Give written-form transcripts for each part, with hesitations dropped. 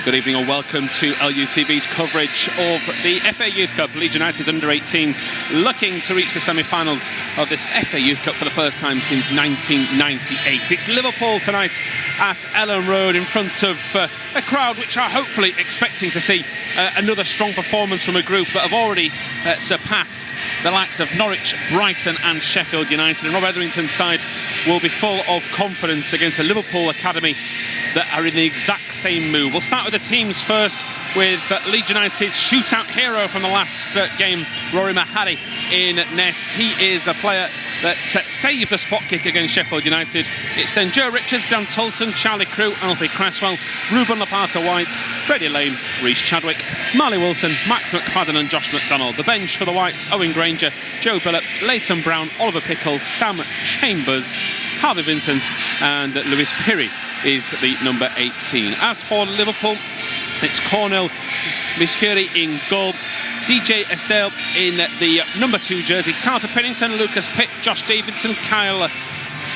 Good evening and welcome to LUTV's coverage of the FA Youth Cup. Leeds United's under-18s looking to reach the semi-finals of this FA Youth Cup for the first time since 1998. It's Liverpool tonight at Elland Road in front of a crowd which are hopefully expecting to see another strong performance from a group that have already surpassed the likes of Norwich, Brighton and Sheffield United. And Rob Etherington's side will be full of confidence against a Liverpool academy that are in the exact same mood. We'll start with the teams first, with Leeds United's shootout hero from the last game, Mahady, in net. He is a player that saved the spot kick against Sheffield United. It's then Joe Richards, Dan Toulson, Charlie Crew, Cresswell, Ruben Lopata-White, Freddie Lane, Reece Chadwick, Marley Wilson, Max McFadden and Josh McDonald. The bench for the Whites: Owen Grainger, Joe Billett, Leighton Brown, Oliver Pickles, Sam Chambers, Harvey Vincent and Lewis Pirie is the number 18. As for Liverpool, it's Cornell Misciur in goal, DJ Esdaille in the number 2 jersey, Carter Pinnington, Lucas Pitt, Josh Davidson, Kyle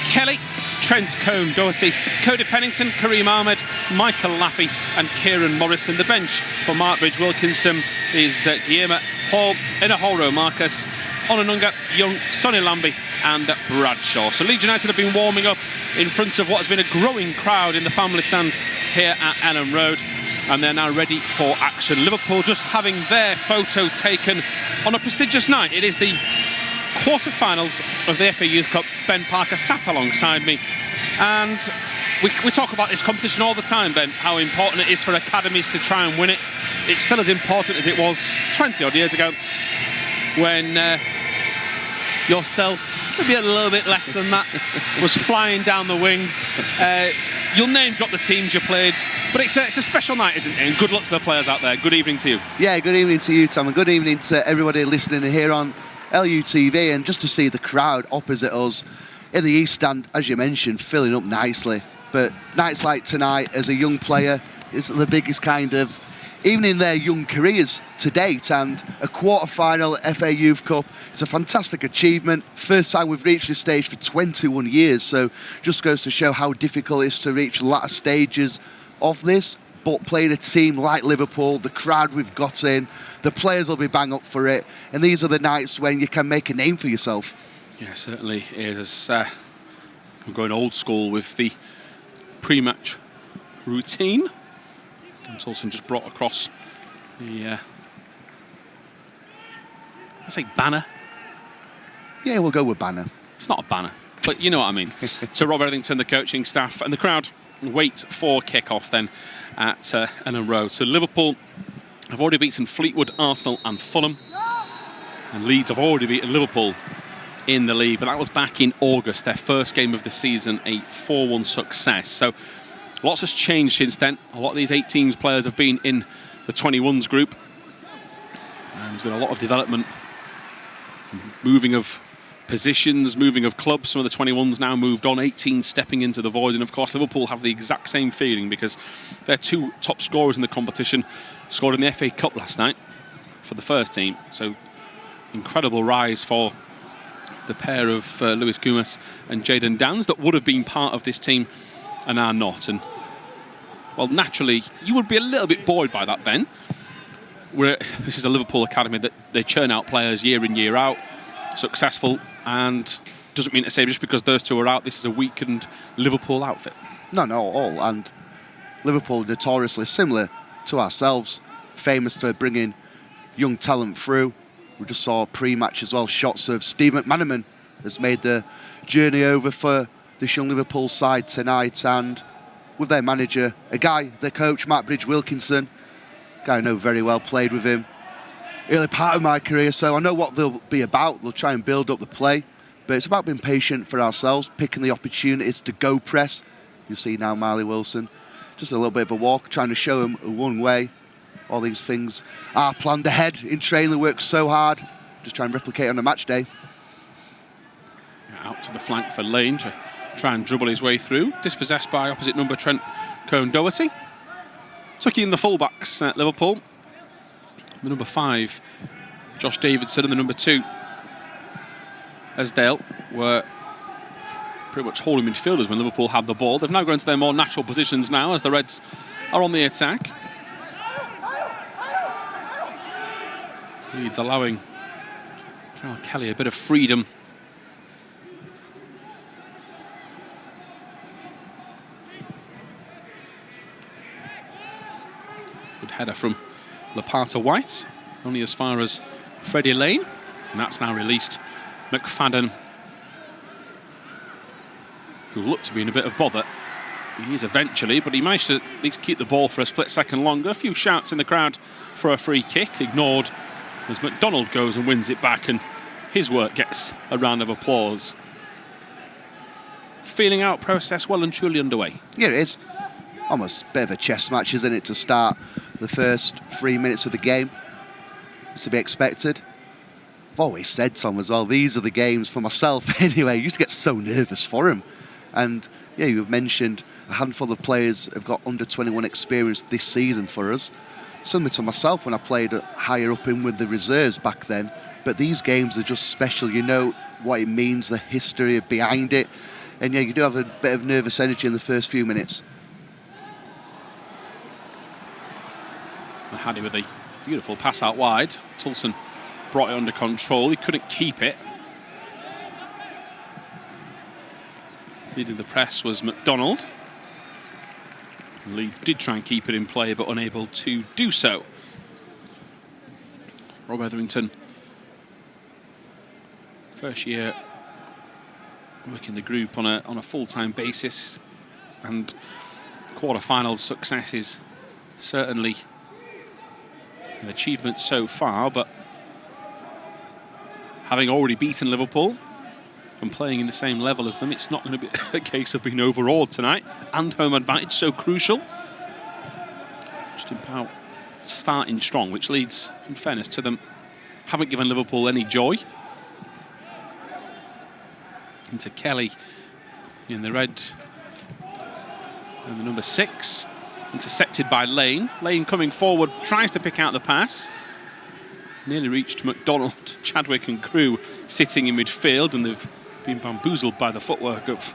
Kelly, Trent Kone-Doherty, Cody Pennington, Kareem Ahmed, Michael Laffey and Kieran Morrison. The bench for Markbridge Wilkinson is Gyimah, Hall, Enahoro-Marcus, Onanuga, Young, Sonni-Lambie and Bradshaw. So Leeds United have been warming up in front of what has been a growing crowd in the family stand here at Elland Road, and they're now ready for action. Liverpool just having their photo taken on a prestigious night. It is the quarter-finals of the FA Youth Cup. Ben Parker sat alongside me, and we talk about this competition all the time, Ben, how important it is for academies to try and win it. It's still as important as it was 20 odd years ago when yourself, maybe a little bit less than that, was flying down the wing. You'll name drop the teams you played, but it's a special night, isn't it? And good luck to the players out there. Good evening to you. Yeah, good evening to you, Tom, and good evening to everybody listening here on LUTV. And just to see the crowd opposite us in the East Stand, as you mentioned, filling up nicely. But nights like tonight, as a young player, is the biggest kind of, even in their young careers to date, and a quarter-final FA Youth Cup. It's a fantastic achievement. First time we've reached this stage for 21 years, so just goes to show how difficult it is to reach latter stages of this. But playing a team like Liverpool, the crowd we've got in, the players will be bang up for it, and these are the nights when you can make a name for yourself. Yeah, certainly it is. I'm going old school with the pre-match routine. And Toulson just brought across the, I say banner. Yeah, we'll go with banner. It's not a banner, but you know what I mean. So Rob Etherington, the coaching staff, and the crowd wait for kick-off then at Elland Road. So Liverpool have already beaten Fleetwood, Arsenal and Fulham. And Leeds have already beaten Liverpool in the league, but that was back in August, their first game of the season, a 4-1 success. So lots has changed since then. A lot of these 18s players have been in the 21s group. And there's been a lot of development, moving of positions, moving of clubs. Some of the 21s now moved on, 18 stepping into the void. And of course, Liverpool have the exact same feeling because their 2 top scorers in the competition scored in the FA Cup last night for the first team. So incredible rise for the pair of Lewis Gyimah and Jayden Dans that would have been part of this team and are not. And well, naturally, you would be a little bit buoyed by that, Ben. This is a Liverpool academy that they churn out players year in, year out, successful, and doesn't mean to say just because those 2 are out, this is a weakened Liverpool outfit. No, not at all. And Liverpool notoriously similar to ourselves, famous for bringing young talent through. We just saw pre-match as well, shots of Steve McManaman has made the journey over for this young Liverpool side tonight, and with their manager, a guy, their coach, Markbridge Wilkinson, guy I know very well, played with him early part of my career, so I know what they'll be about. They'll try and build up the play, but it's about being patient for ourselves, picking the opportunities to go press. You see now Marley Wilson, just a little bit of a walk, trying to show him one way. All these things are planned ahead in training, work so hard, just try and replicate on a match day. Out to the flank for Lane to try and dribble his way through. Dispossessed by opposite number Trent Kone-Doherty. Tucking in the fullbacks at Liverpool. The number 5, Josh Davidson, and the number 2, Esdaille, were pretty much holding midfielders when Liverpool had the ball. They've now gone to their more natural positions now as the Reds are on the attack. Leeds allowing Carl Kelly a bit of freedom. Good header from Lopata-White, only as far as Freddie Lane, and that's now released McFadden, who looked to be in a bit of bother. He is eventually, but he managed to at least keep the ball for a split second longer. A few shouts in the crowd for a free kick, ignored as McDonald goes and wins it back, and his work gets a round of applause. Feeling out process well and truly underway. Yeah, it is. Almost a bit of a chess match, isn't it, to start the first 3 minutes of the game. It's to be expected. I've always said, Tom, as well, these are the games for myself anyway. I used to get so nervous for him. And yeah, you've mentioned a handful of players have got under 21 experience this season for us. Similar to myself when I played higher up in with the reserves back then. But these games are just special. You know what it means, the history behind it. And yeah, you do have a bit of nervous energy in the first few minutes. Mahady with a beautiful pass out wide. Toulson brought it under control. He couldn't keep it. Leading the press was McDonald. Leeds did try and keep it in play, but unable to do so. Rob Etherington, first year working the group on a full-time basis, and quarter-final success is certainly an achievement so far, but having already beaten Liverpool and playing in the same level as them, it's not going to be a case of being overawed tonight. And home advantage so crucial. Just about starting strong, which Leeds, in fairness to them, haven't given Liverpool any joy. Into Kelly in the red and the number 6, intercepted by Lane. Lane coming forward, tries to pick out the pass. Nearly reached McDonald, Chadwick and crew sitting in midfield, and they've been bamboozled by the footwork of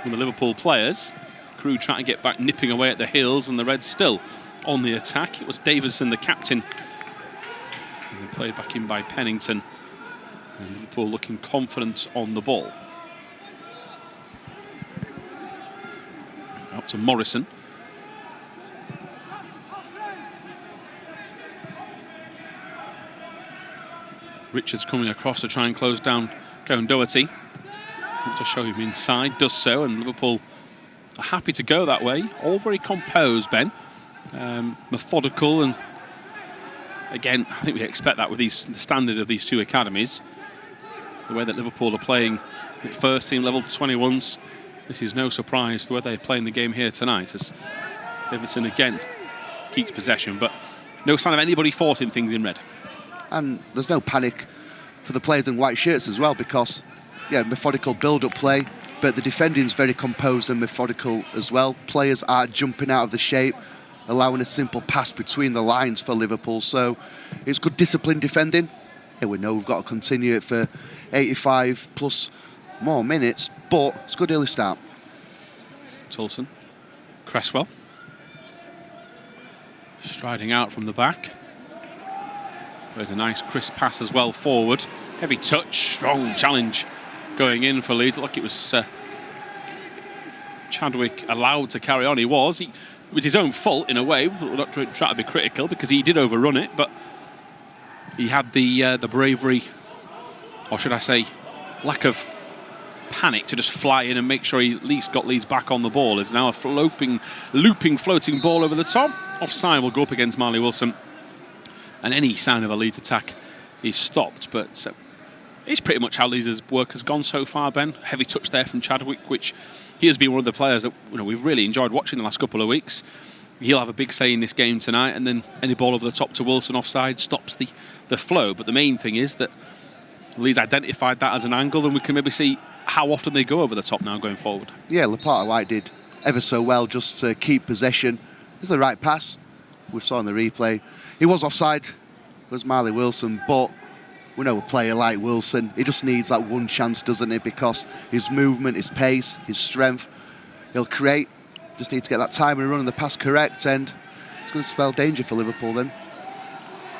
one of the Liverpool players. Crew trying to get back, nipping away at the heels, and the Reds still on the attack. It was Davidson, the captain, and played back in by Pennington. And Liverpool looking confident on the ball. Out to Morrison. Richards coming across to try and close down Kone-Doherty. To show him inside, does so, and Liverpool are happy to go that way. All very composed, Ben. Methodical, and again, I think we expect that with the standard of these two academies. The way that Liverpool are playing at first team level 21s, this is no surprise the way they're playing the game here tonight, as Davidson again keeps possession, but no sign of anybody forcing things in red. And there's no panic for the players in white shirts as well, because yeah, methodical build-up play, but the defending is very composed and methodical as well. Players are jumping out of the shape, allowing a simple pass between the lines for Liverpool. So it's good disciplined defending. Yeah, we know we've got to continue it for 85 plus more minutes, but it's a good early start. Toulson, Cresswell, striding out from the back. There's a nice crisp pass as well forward. Heavy touch, strong challenge going in for Leeds. Like it was Chadwick allowed to carry on. It was his own fault in a way. We're not trying to be critical because he did overrun it, but he had the bravery, or should I say, lack of panic to just fly in and make sure he at least got Leeds back on the ball. It's now a looping, floating ball over the top. Offside will go up against Marley Wilson, and any sign of a Leeds attack is stopped. But it's pretty much how Leeds' work has gone so far, Ben. Heavy touch there from Chadwick, which he has been one of the players that we've really enjoyed watching the last couple of weeks. He'll have a big say in this game tonight, and then any ball over the top to Wilson offside stops the flow. But the main thing is that Leeds identified that as an angle, and we can maybe see how often they go over the top now going forward. Yeah, Lopata-White did ever so well just to keep possession. It was the right pass. We saw in the replay. He was offside. It was Marley Wilson, but we know a player like Wilson, he just needs that one chance, doesn't he? Because his movement, his pace, his strength, he'll create. Just need to get that time and run and the pass correct, and it's going to spell danger for Liverpool then.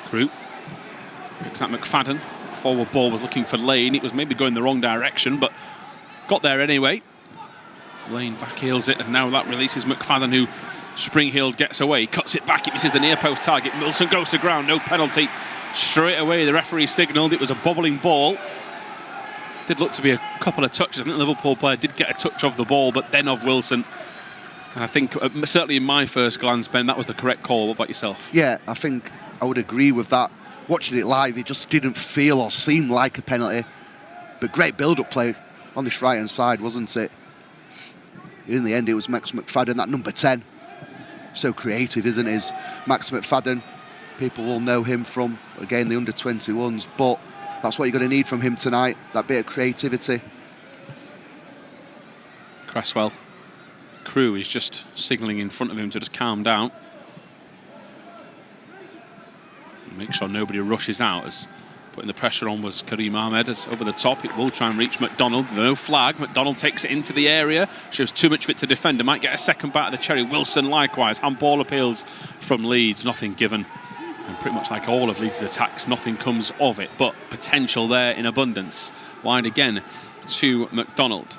Crew Picks that McFadden. Forward ball was looking for Lane. It was maybe going the wrong direction, but got there anyway. Lane backheels it, and now that releases McFadden, who spring-heeled gets away. Cuts it back, it misses the near-post target. Wilson goes to ground, no penalty. Straight away, the referee signalled it was a bobbling ball. Did look to be a couple of touches. I think the Liverpool player did get a touch of the ball, but then of Wilson. And I think, certainly in my first glance, Ben, that was the correct call. What about yourself? Yeah, I think I would agree with that. Watching it live, it just didn't feel or seem like a penalty. But great build-up play on this right-hand side, wasn't it? In the end, it was Max McFadden, that number 10. So creative, isn't he? Max McFadden. People will know him from, again, the under-21s. But that's what you're going to need from him tonight, that bit of creativity. Cresswell. Crew is just signalling in front of him to just calm down. Make sure nobody rushes out, as putting the pressure on was Ahmed. As over the top, it will try and reach McDonald. No flag. McDonald takes it into the area. Shows too much of it to defend. Might get a second bite of the cherry. Wilson likewise. Handball appeals from Leeds. Nothing given. And pretty much like all of Leeds' attacks, nothing comes of it. But potential there in abundance. Wide again to McDonald.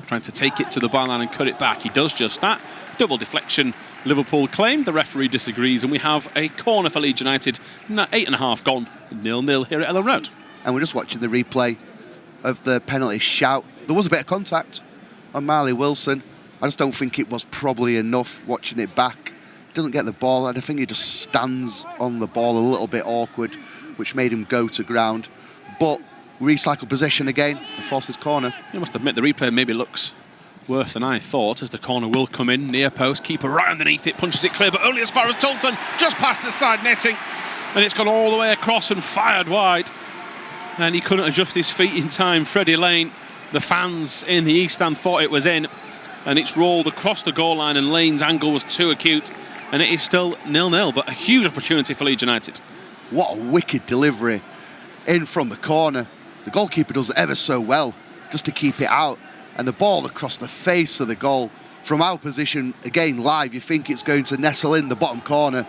Trying to take it to the byline and cut it back. He does just that. Double deflection. Liverpool claimed. The referee disagrees, and we have a corner for Leeds United. 8.5 gone. 0-0 here at Elland Road. And we're just watching the replay of the penalty shout. There was a bit of contact on Marley Wilson. I just don't think it was probably enough watching it back. Doesn't get the ball, and I think he just stands on the ball a little bit awkward, which made him go to ground. But recycle possession again and force his corner. You must admit the replay maybe looks worse than I thought, as the corner will come in. Near post, keeper right underneath it, punches it clear, but only as far as Toulson, just past the side netting. And it's gone all the way across and fired wide. And he couldn't adjust his feet in time. Freddie Lane, the fans in the East Stand thought it was in. And it's rolled across the goal line, and Lane's angle was too acute. And it is still 0-0, but a huge opportunity for Leeds United. What a wicked delivery in from the corner. The goalkeeper does it ever so well, just to keep it out. And the ball across the face of the goal. From our position, again, live, you think it's going to nestle in the bottom corner.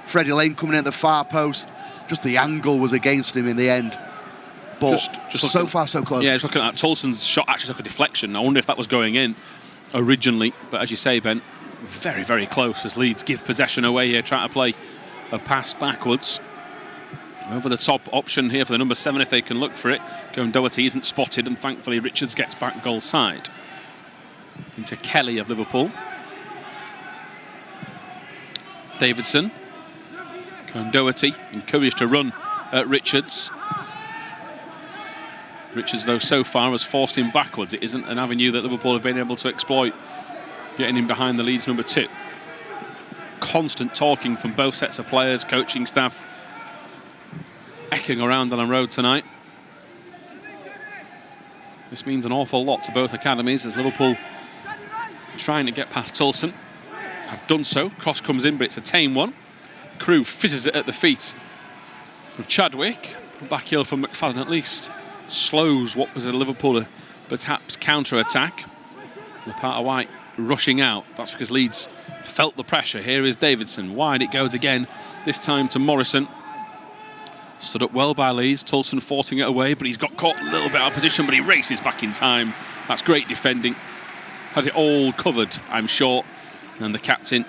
Freddie Lane coming in at the far post. Just the angle was against him in the end. But just so far, so close. Yeah, just looking at that, Toulson's shot actually took a deflection. I wonder if that was going in originally. But as you say, Ben, very, very close as Leeds give possession away here, trying to play a pass backwards. Over the top option here for the number 7 if they can look for it. Kone-Doherty isn't spotted, and thankfully Richards gets back goal side. Into Kelly of Liverpool. Davidson. Kone-Doherty encouraged to run at Richards. Richards, though, so far has forced him backwards. It isn't an avenue that Liverpool have been able to exploit, getting him behind the Leeds number 2. Constant talking from both sets of players, coaching staff, echoing around Elland Road tonight. This means an awful lot to both academies, as Liverpool trying to get past Toulson. Have done so. Cross comes in, but it's a tame one. Crew fizzes it at the feet of Chadwick. Back heel from McFadden at least slows what was a Liverpool perhaps counter-attack. Lopata-White rushing out. That's because Leeds felt the pressure. Here is Davidson. Wide it goes again, this time to Morrison. Stood up well by Leeds. Toulson forcing it away, but he's got caught a little bit out of position, but he races back in time. That's great defending. Has it all covered, I'm sure. And the captain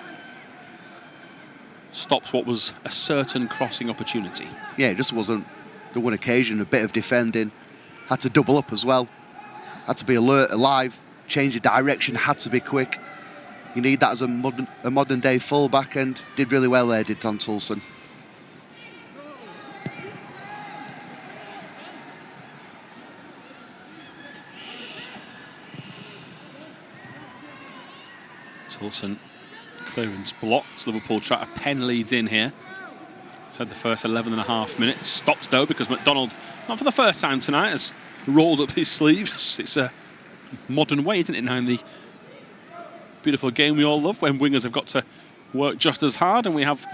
stops what was a certain crossing opportunity. Yeah, it just wasn't the one occasion. A bit of defending. Had to double up as well. Had to be alert, alive. Change of direction, had to be quick. You need that as a modern day fullback, and did really well there, did Tom Toulson. Toulson clearance blocked. Liverpool try to pen Leeds in here. So the first 11.5 minutes. Stopped though because McDonald, not for the first time tonight, has rolled up his sleeves. It's a modern way, isn't it, now in the beautiful game we all love, when wingers have got to work just as hard, and we have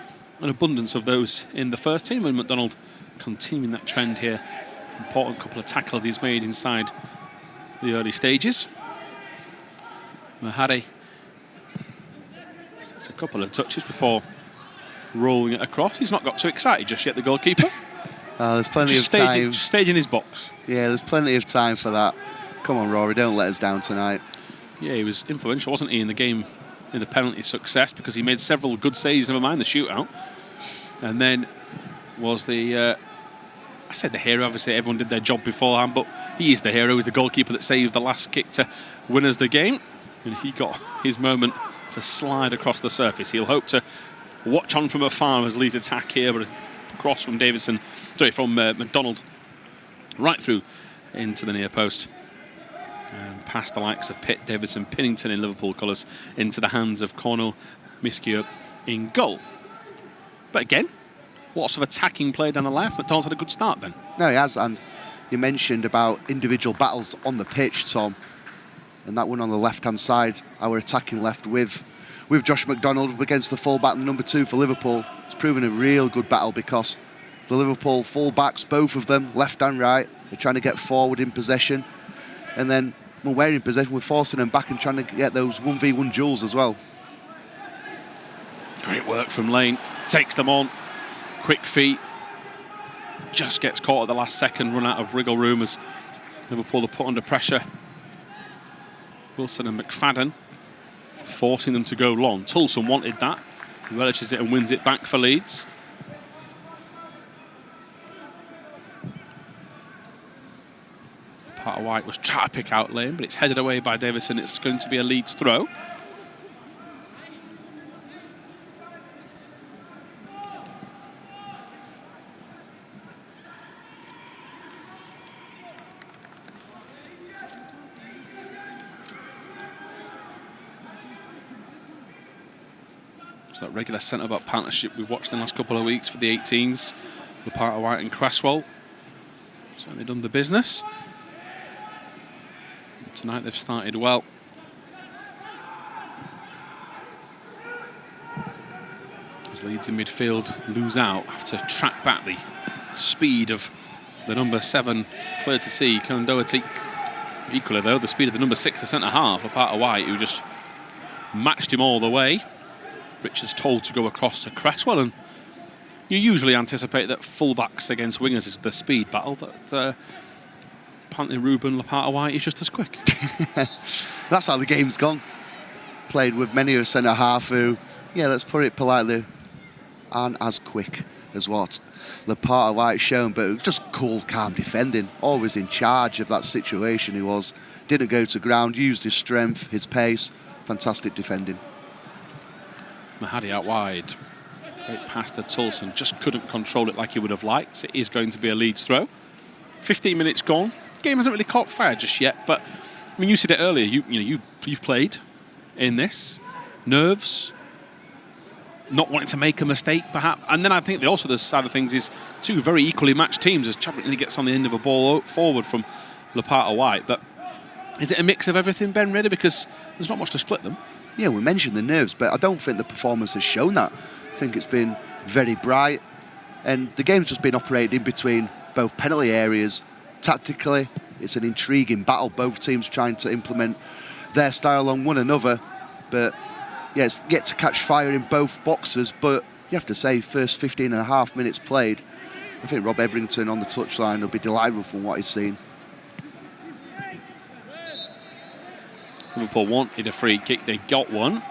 an abundance of those in the first team, and McDonald continuing that trend here. Important couple of tackles he's made inside the early stages. Mahady takes a couple of touches before rolling it across. He's not got too excited just yet, the goalkeeper. There's plenty Just of time. Just staging his box. Yeah, there's plenty of time for that. Come on, Rory, don't let us down tonight. Yeah, he was influential, wasn't he, in the game, in the penalty success, because he made several good saves, never mind the shootout. And then was the, I said the hero, obviously everyone did their job beforehand, but he is the hero. He's the goalkeeper that saved the last kick to win us the game. And he got his moment to slide across the surface. He'll hope to watch on from afar as Leeds attack here, but a cross from Davidson, sorry, from McDonald, right through into the near post. And past the likes of Pitt, Davidson, Pinnington in Liverpool colours into the hands of Kone-Doherty, Misciur in goal. But again, lots of attacking play down the left. McDonald's had a good start, Ben. No, he has, and you mentioned about individual battles on the pitch, Tom, and that one on the left-hand side, our attacking left with Josh McDonald against the full-back number 2 for Liverpool. It's proven a real good battle because the Liverpool full-backs, both of them, left and right, they're trying to get forward in possession. And then when we're in possession, we're forcing them back and trying to get those 1v1 duels as well. Great work from Lane. Takes them on. Quick feet. Just gets caught at the last second, run out of wriggle room as Liverpool are put under pressure. Wilson and McFadden forcing them to go long. Toulson wanted that. Relishes it and wins it back for Leeds. Lopata-White was trying to pick out Lane, but it's headed away by Davidson. It's going to be a Leeds throw. So that regular centre-back partnership we've watched in the last couple of weeks for the 18s, Lopata-White and Cresswell, certainly done the business. Tonight they've started well. As Leeds in midfield lose out, have to track back the speed of the number 7, clear to see, Kone-Doherty. Equally though, the speed of the number 6, the centre-half, Lopata-White, who just matched him all the way. Richards told to go across to Cresswell, and you usually anticipate that full-backs against wingers is the speed battle, that apparently Ruben Lopata-White is just as quick. That's how the game's gone. Played with many of centre-half who, yeah, let's put it politely, aren't as quick as what Lopata-White's shown, but just cool, calm defending, always in charge of that situation he was. Didn't go to ground, used his strength, his pace, fantastic defending. Mahady out wide. Great pass to Toulson. Just couldn't control it like he would have liked. It is going to be a Leeds throw. 15 minutes gone. Game hasn't really caught fire just yet, but I mean, you said it earlier. You've played in this. Nerves. Not wanting to make a mistake, perhaps. And then I think the other side of things is two very equally matched teams as Chadwick really gets on the end of a ball forward from Lopata-White. But is it a mix of everything, Ben, really? Because there's not much to split them. Yeah, we mentioned the nerves, but I don't think the performance has shown that. I think it's been very bright, and the game's just been operated in between both penalty areas. Tactically, it's an intriguing battle, both teams trying to implement their style on one another, but yeah, it's yet to catch fire in both boxes. But you have to say, first 15 and a half minutes played, I think Rob Everington on the touchline will be delighted from what he's seen. Liverpool wanted a free kick, they got one.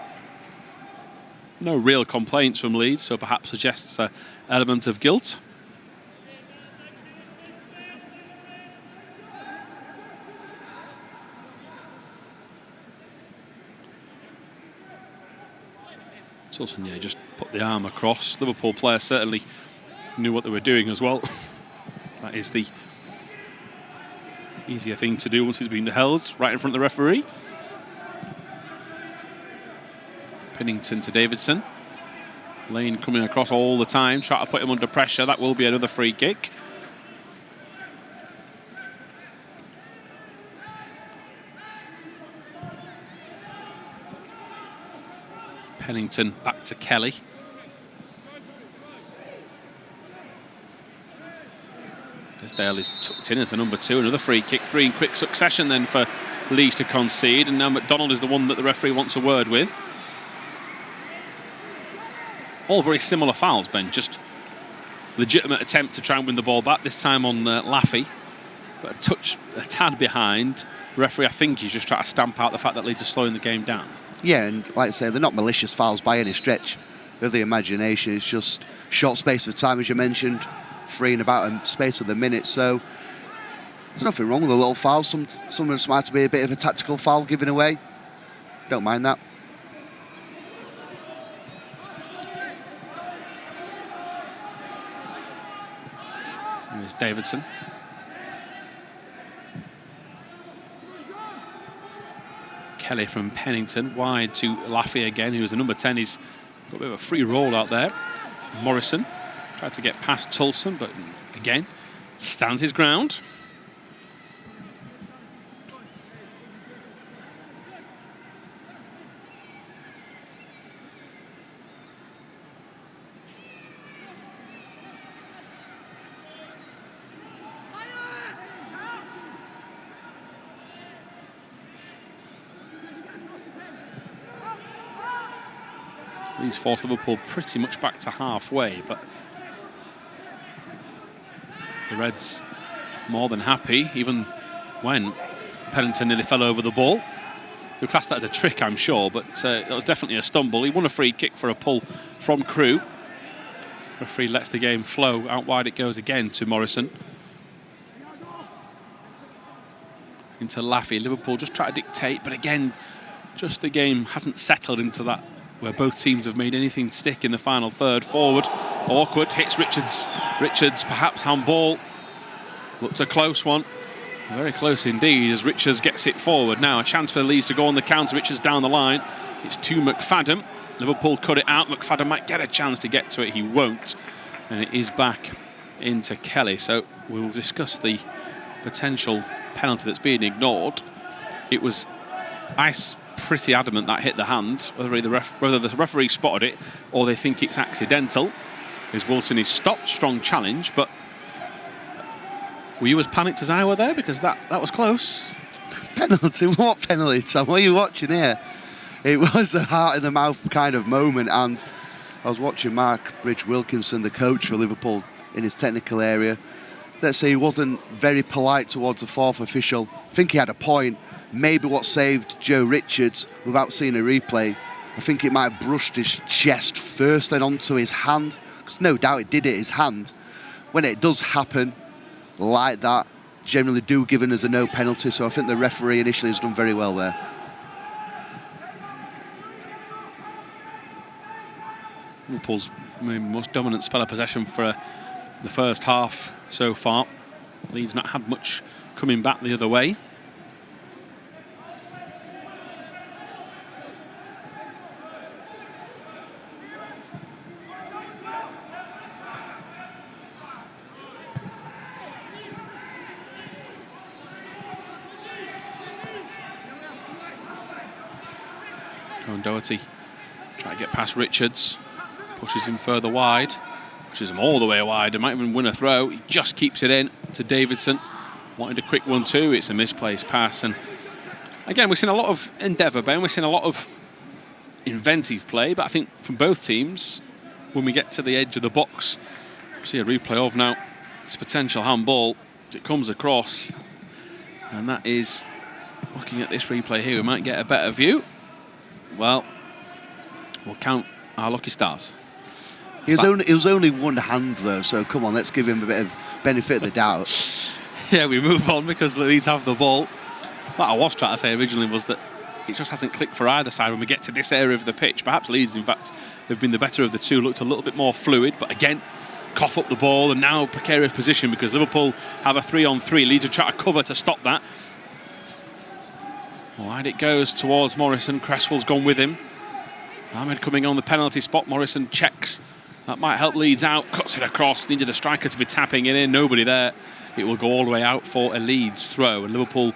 No real complaints from Leeds, so perhaps suggests an element of guilt. Toulson, yeah, just put the arm across. Liverpool players certainly knew what they were doing as well. That is the easier thing to do once he's been held right in front of the referee. Pinnington to Davidson. Lane coming across all the time, trying to put him under pressure. That will be another free kick. Pennington back to Kelly. Esdaille is tucked in as the number 2. Another free kick, 3 in quick succession then for Leeds to concede. And now McDonald is the one that the referee wants a word with. All very similar fouls, Ben, just legitimate attempt to try and win the ball back, this time on Laffey. But a tad behind. Referee, I think he's just trying to stamp out the fact that Leeds are slowing the game down. Yeah, and like I say, they're not malicious fouls by any stretch of the imagination. It's just short space of time, as you mentioned, free in about a space of the minute. So there's nothing wrong with a little foul. Some of them might be a bit of a tactical foul given away. Don't mind that. Here's Davidson. Kelly from Pennington, wide to Laffey again, who was the number 10. He's got a bit of a free roll out there. Morrison tried to get past Toulson, but again, stands his ground. He's forced Liverpool pretty much back to halfway, but the Reds more than happy, even when Pennington nearly fell over the ball. We'll class that as a trick, I'm sure, but that was definitely a stumble. He won a free kick for a pull from Crewe. Referee lets the game flow. Out wide it goes again to Morrison. Into Laffey. Liverpool just try to dictate, but again, just the game hasn't settled into that where both teams have made anything stick in the final third. Forward, awkward, hits Richards. Richards perhaps handball. Looked a close one. Very close indeed as Richards gets it forward. Now a chance for Leeds to go on the counter. Richards down the line. It's to McFadden. Liverpool cut it out. McFadden might get a chance to get to it. He won't. And it is back into Kelly. So we'll discuss the potential penalty that's being ignored. It was pretty adamant that hit the hand, whether the referee spotted it or they think it's accidental. As Wilson is stopped, strong challenge, but were you as panicked as I were there? Because that was close. Penalty? What penalty, Tom? What are you watching here? It was a heart-in-the-mouth kind of moment, and I was watching Mark Bridge-Wilkinson, the coach for Liverpool, in his technical area. Let's say he wasn't very polite towards the fourth official. I think he had a point. Maybe what saved Joe Richards, without seeing a replay, I think it might have brushed his chest first, then onto his hand. Because no doubt it did hit his hand. When it does happen like that, generally do given as a no penalty. So I think the referee initially has done very well there. Liverpool's most dominant spell of possession for the first half so far. Leeds not had much coming back the other way. Kone-Doherty try to get past Richards, pushes him further wide, pushes him all the way wide, and might even win a throw. He just keeps it in to Davidson. Wanted a quick one too. It's a misplaced pass, and again we're seeing a lot of endeavour, Ben. We're seeing a lot of inventive play, but I think from both teams, when we get to the edge of the box, we see a replay of now this potential handball. It comes across, and that is, looking at this replay here, we might get a better view. Well, we'll count our lucky stars. It was only one hand though, so come on, let's give him a bit of benefit of the doubt. Yeah, we move on because Leeds have the ball. What I was trying to say originally was that it just hasn't clicked for either side when we get to this area of the pitch. Perhaps Leeds, in fact, have been the better of the two, looked a little bit more fluid, but again, cough up the ball and now precarious position because Liverpool have a 3-on-3. Leeds are trying to cover to stop that. Wide it goes towards Morrison. Cresswell's gone with him. Ahmed coming on the penalty spot. Morrison checks. That might help Leeds out. Cuts it across. Needed a striker to be tapping it in. Nobody there. It will go all the way out for a Leeds throw. And Liverpool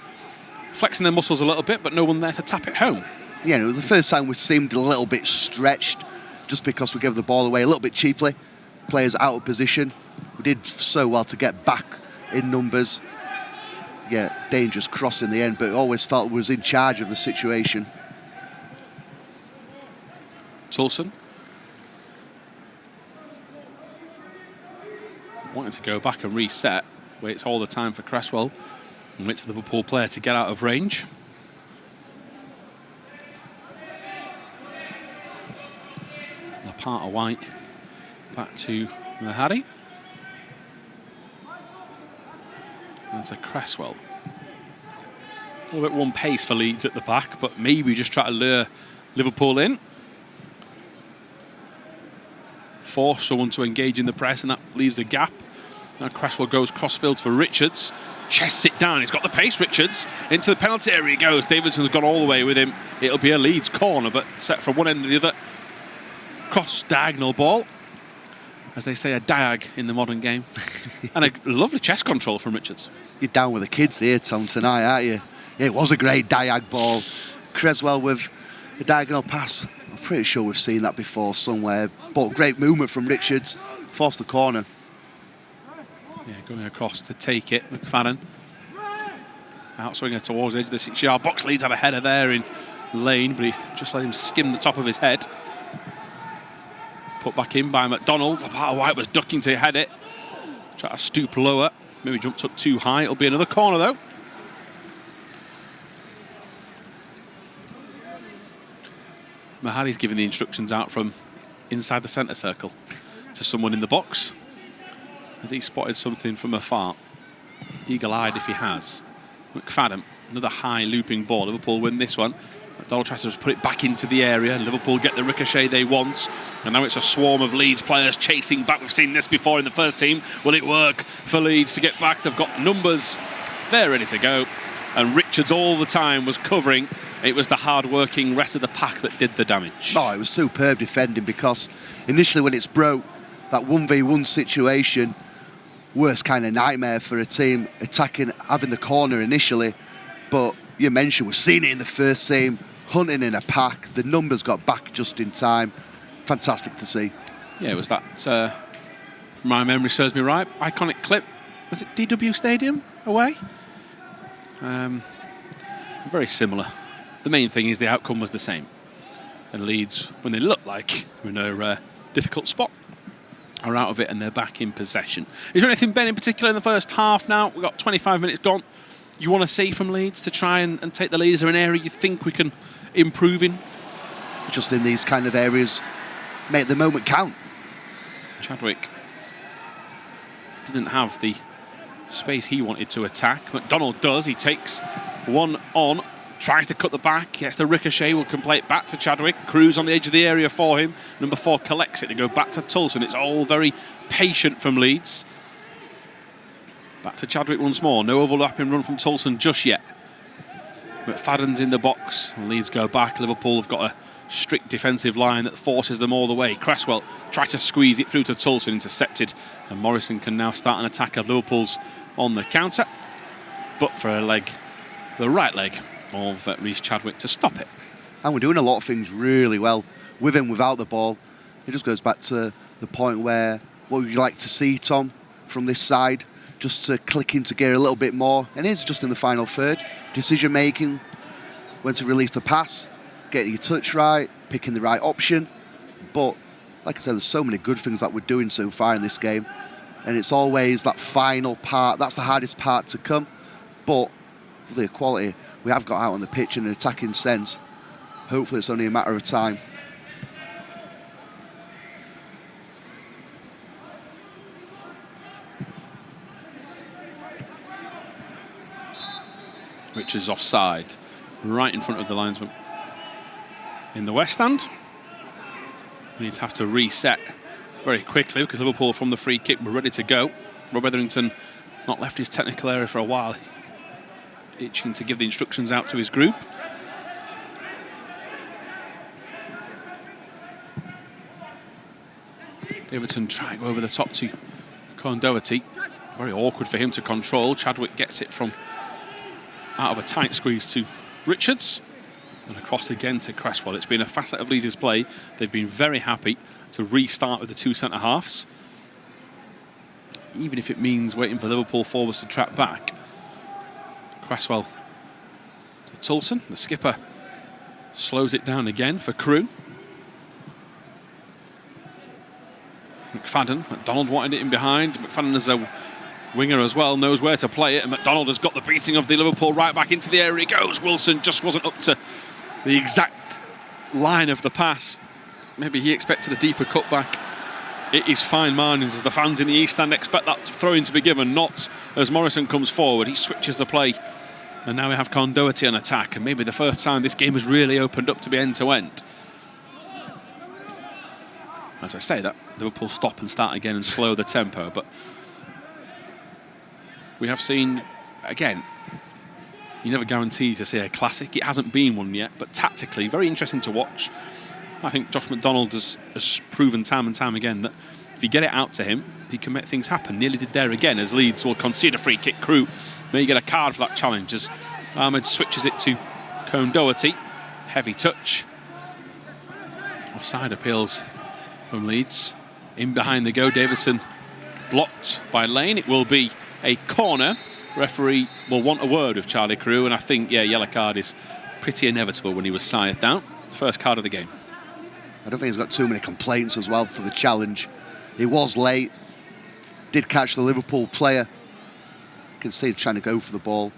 flexing their muscles a little bit, but no one there to tap it home. Yeah, it was the first time we seemed a little bit stretched just because we gave the ball away a little bit cheaply. Players out of position. We did so well to get back in numbers. Yeah, dangerous cross in the end, but always felt was in charge of the situation. Toulson. And to go back and reset, waits all the time for Cresswell and waits for the Liverpool player to get out of range. Lopata-White back to Mahady. And to Cresswell. A little bit one pace for Leeds at the back, but maybe just try to lure Liverpool in. Force someone to engage in the press, and that leaves a gap. Now Cresswell goes crossfield for Richards. Chests it down. He's got the pace, Richards. Into the penalty area he goes. Davidson's gone all the way with him. It'll be a Leeds corner, but set from one end to the other. Cross diagonal ball. As they say, a diag in the modern game. And a lovely chest control from Richards. You're down with the kids here, Tom, tonight, aren't you? Yeah, it was a great diag ball. Cresswell with a diagonal pass. I'm pretty sure we've seen that before somewhere. But great movement from Richards. Forced the corner. Yeah, going across to take it. McFadden. Outswinger towards the edge of the 6-yard box. Leeds had a header there in lane, but he just let him skim the top of his head. Put back in by McDonald. Lopata-White was ducking to head it. Try to stoop lower. Maybe jumped up too high. It'll be another corner though. Mahady's giving the instructions out from inside the centre circle to someone in the box. Has he spotted something from afar? Eagle-eyed if he has. McFadden, another high looping ball. Liverpool win this one. McDonald tries to just put it back into the area. Liverpool get the ricochet they want. And now it's a swarm of Leeds players chasing back. We've seen this before in the first team. Will it work for Leeds to get back? They've got numbers. They're ready to go. And Richards all the time was covering. It was the hard-working rest of the pack that did the damage. Oh, it was superb defending, because initially when it's broke, that 1v1 situation, worst kind of nightmare for a team attacking, having the corner initially. But you mentioned, we've seen it in the first team, hunting in a pack. The numbers got back just in time. Fantastic to see. Yeah, it was that, if my memory serves me right, iconic clip. Was it DW Stadium away? Very similar. The main thing is the outcome was the same. And Leeds, when they look like we're in a difficult spot, are out of it and they're back in possession. Is there anything, Ben, in particular in the first half now? We've got 25 minutes gone. You want to see from Leeds to try and take the lead? Is there an area you think we can improve in? Just in these kind of areas, make the moment count. Chadwick didn't have the space he wanted to attack. McDonald does. He takes one on, tries to cut the back, gets the ricochet, will complete back to Chadwick. Cruz on the edge of the area for him. Number 4 collects it to go back to Toulson. It's all very patient from Leeds. Back to Chadwick once more. No overlapping run from Toulson just yet. McFadden's in the box. And Leeds go back. Liverpool have got a strict defensive line that forces them all the way. Cresswell tries to squeeze it through to Toulson, intercepted. And Morrison can now start an attack of Liverpool's on the counter. But for a leg, the right leg of Reece Chadwick to stop it. And we're doing a lot of things really well with him without the ball. It just goes back to the point where, what would you like to see, Tom, from this side? Just to click into gear a little bit more. And it's just in the final third. Decision making, when to release the pass, getting your touch right, picking the right option. But like I said, there's so many good things that we're doing so far in this game. And it's always that final part. That's the hardest part to come. But with the quality we have got out on the pitch in an attacking sense, hopefully it's only a matter of time. Which is offside, right in front of the linesman. In the West Stand, we need to have to reset very quickly because Liverpool from the free kick were ready to go. Rob Etherington not left his technical area for a while, itching to give the instructions out to his group. Davidson trying to go over the top to Kone-Doherty. Very awkward for him to control. Chadwick gets it from out of a tight squeeze to Richards. And across again to Cresswell. It's been a facet of Leeds' play. They've been very happy to restart with the 2 centre-halves. Even if it means waiting for Liverpool forwards to track back. Cresswell to Toulson. The skipper slows it down again for Crew. McFadden. McDonald wanted it in behind. McFadden is a winger as well, knows where to play it, and McDonald has got the beating of the Liverpool right back into the area. He goes. Wilson just wasn't up to the exact line of the pass. Maybe he expected a deeper cutback. It is fine margins as the fans in the East Stand expect that throw-in to be given, not as Morrison comes forward. He switches the play, and now we have Kone-Doherty on attack, and maybe the first time this game has really opened up to be end-to-end. As I say that, Liverpool stop and start again and slow the tempo, but we have seen, again, you never guarantee to see a classic. It hasn't been one yet, but tactically, very interesting to watch. I think Josh McDonald has proven time and time again that if you get it out to him, he can make things happen. Nearly did there again, as Leeds will concede a free kick. Crew may get a card for that challenge as Ahmed switches it to Kone-Doherty. Heavy touch. Offside appeals from Leeds. In behind they go. Davidson blocked by Lane. It will be a corner. Referee will want a word with Charlie Crew, and I think, yeah, yellow card is pretty inevitable when he was scythed down. First card of the game. I don't think he's got too many complaints as well for the challenge. He was late, did catch the Liverpool player. You can see him trying to go for the ball,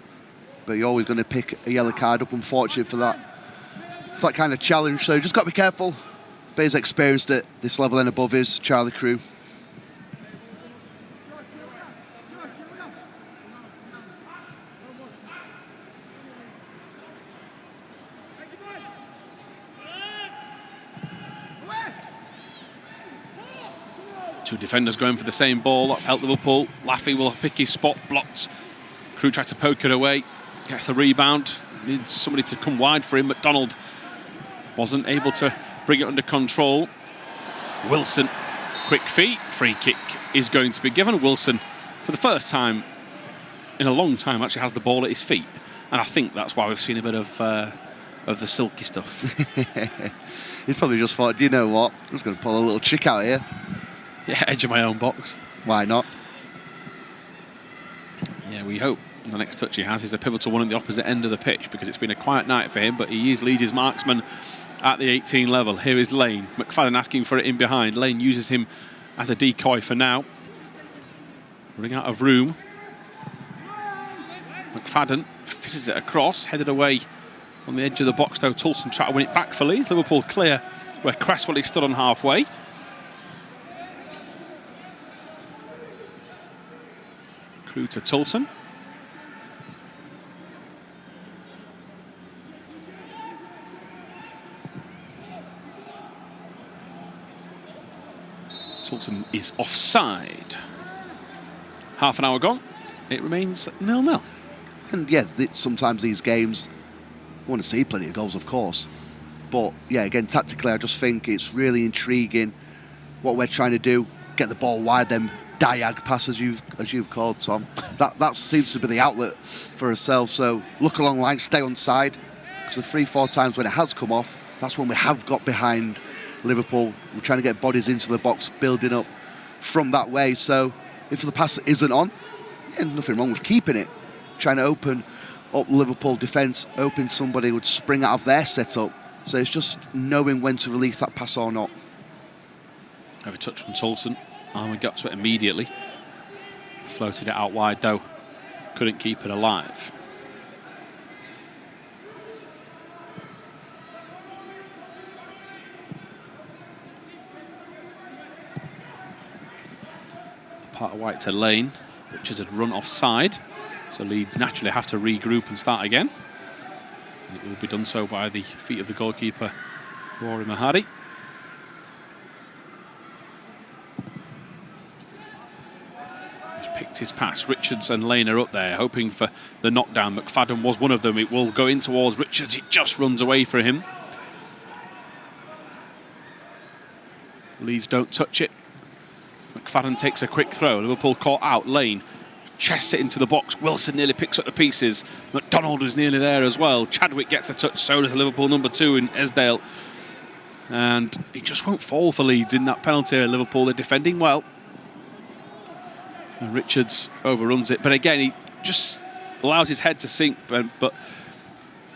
but you're always going to pick a yellow card up, unfortunately, for that kind of challenge. So just got to be careful. But he's experienced at this level and above is Charlie Crew. Two defenders going for the same ball. That's helped Liverpool. Laffey will pick his spot, blocked. Crew tried to poke it away. Gets the rebound. Needs somebody to come wide for him. McDonald wasn't able to bring it under control. Wilson, quick feet. Free kick is going to be given. Wilson, for the first time in a long time, actually has the ball at his feet. And I think that's why we've seen a bit of the silky stuff. He's probably just thought, do you know what? I'm just going to pull a little trick out here. Yeah, edge of my own box. Why not? Yeah, we hope the next touch he has is a pivotal one at the opposite end of the pitch, because it's been a quiet night for him, but he is Leeds' marksman at the 18 level. Here is Lane. McFadden asking for it in behind. Lane uses him as a decoy for now. Running out of room. McFadden fitters it across, headed away on the edge of the box though. Toulson trying to win it back for Leeds. Liverpool clear where Cresswell is stood on halfway. Crew to Toulson. Toulson is offside. Half an hour gone. It remains 0-0. And yeah, sometimes these games, I want to see plenty of goals, of course. But yeah, again, tactically, I just think it's really intriguing what we're trying to do. Get the ball wide, then diag pass, as you've called, Tom. That seems to be the outlet for ourselves. So look along line, stay on side, because the 3-4 times when it has come off, that's when we have got behind Liverpool. We're trying to get bodies into the box, building up from that way. So if the pass isn't on, yeah, nothing wrong with keeping it. Trying to open up Liverpool defence, hoping somebody would spring out of their setup. So it's just knowing when to release that pass or not. Have a touch from Toulson. Ahmed got to it immediately. Floated it out wide though. Couldn't keep it alive. Lopata-White to Lane. Richards had run offside. So Leeds naturally have to regroup and start again. And it will be done so by the feet of the goalkeeper, Mahady. Picked his pass. Richards and Lane are up there hoping for the knockdown. McFadden was one of them. It will go in towards Richards. It just runs away for him. Leeds don't touch it. McFadden takes a quick throw. Liverpool caught out. Lane chests it into the box. Wilson nearly picks up the pieces. McDonald was nearly there as well. Chadwick gets a touch. So does Liverpool number 2 in Esdaille. And he just won't fall for Leeds in that penalty area. Liverpool, they're defending well. And Richards overruns it, but again he just allows his head to sink. But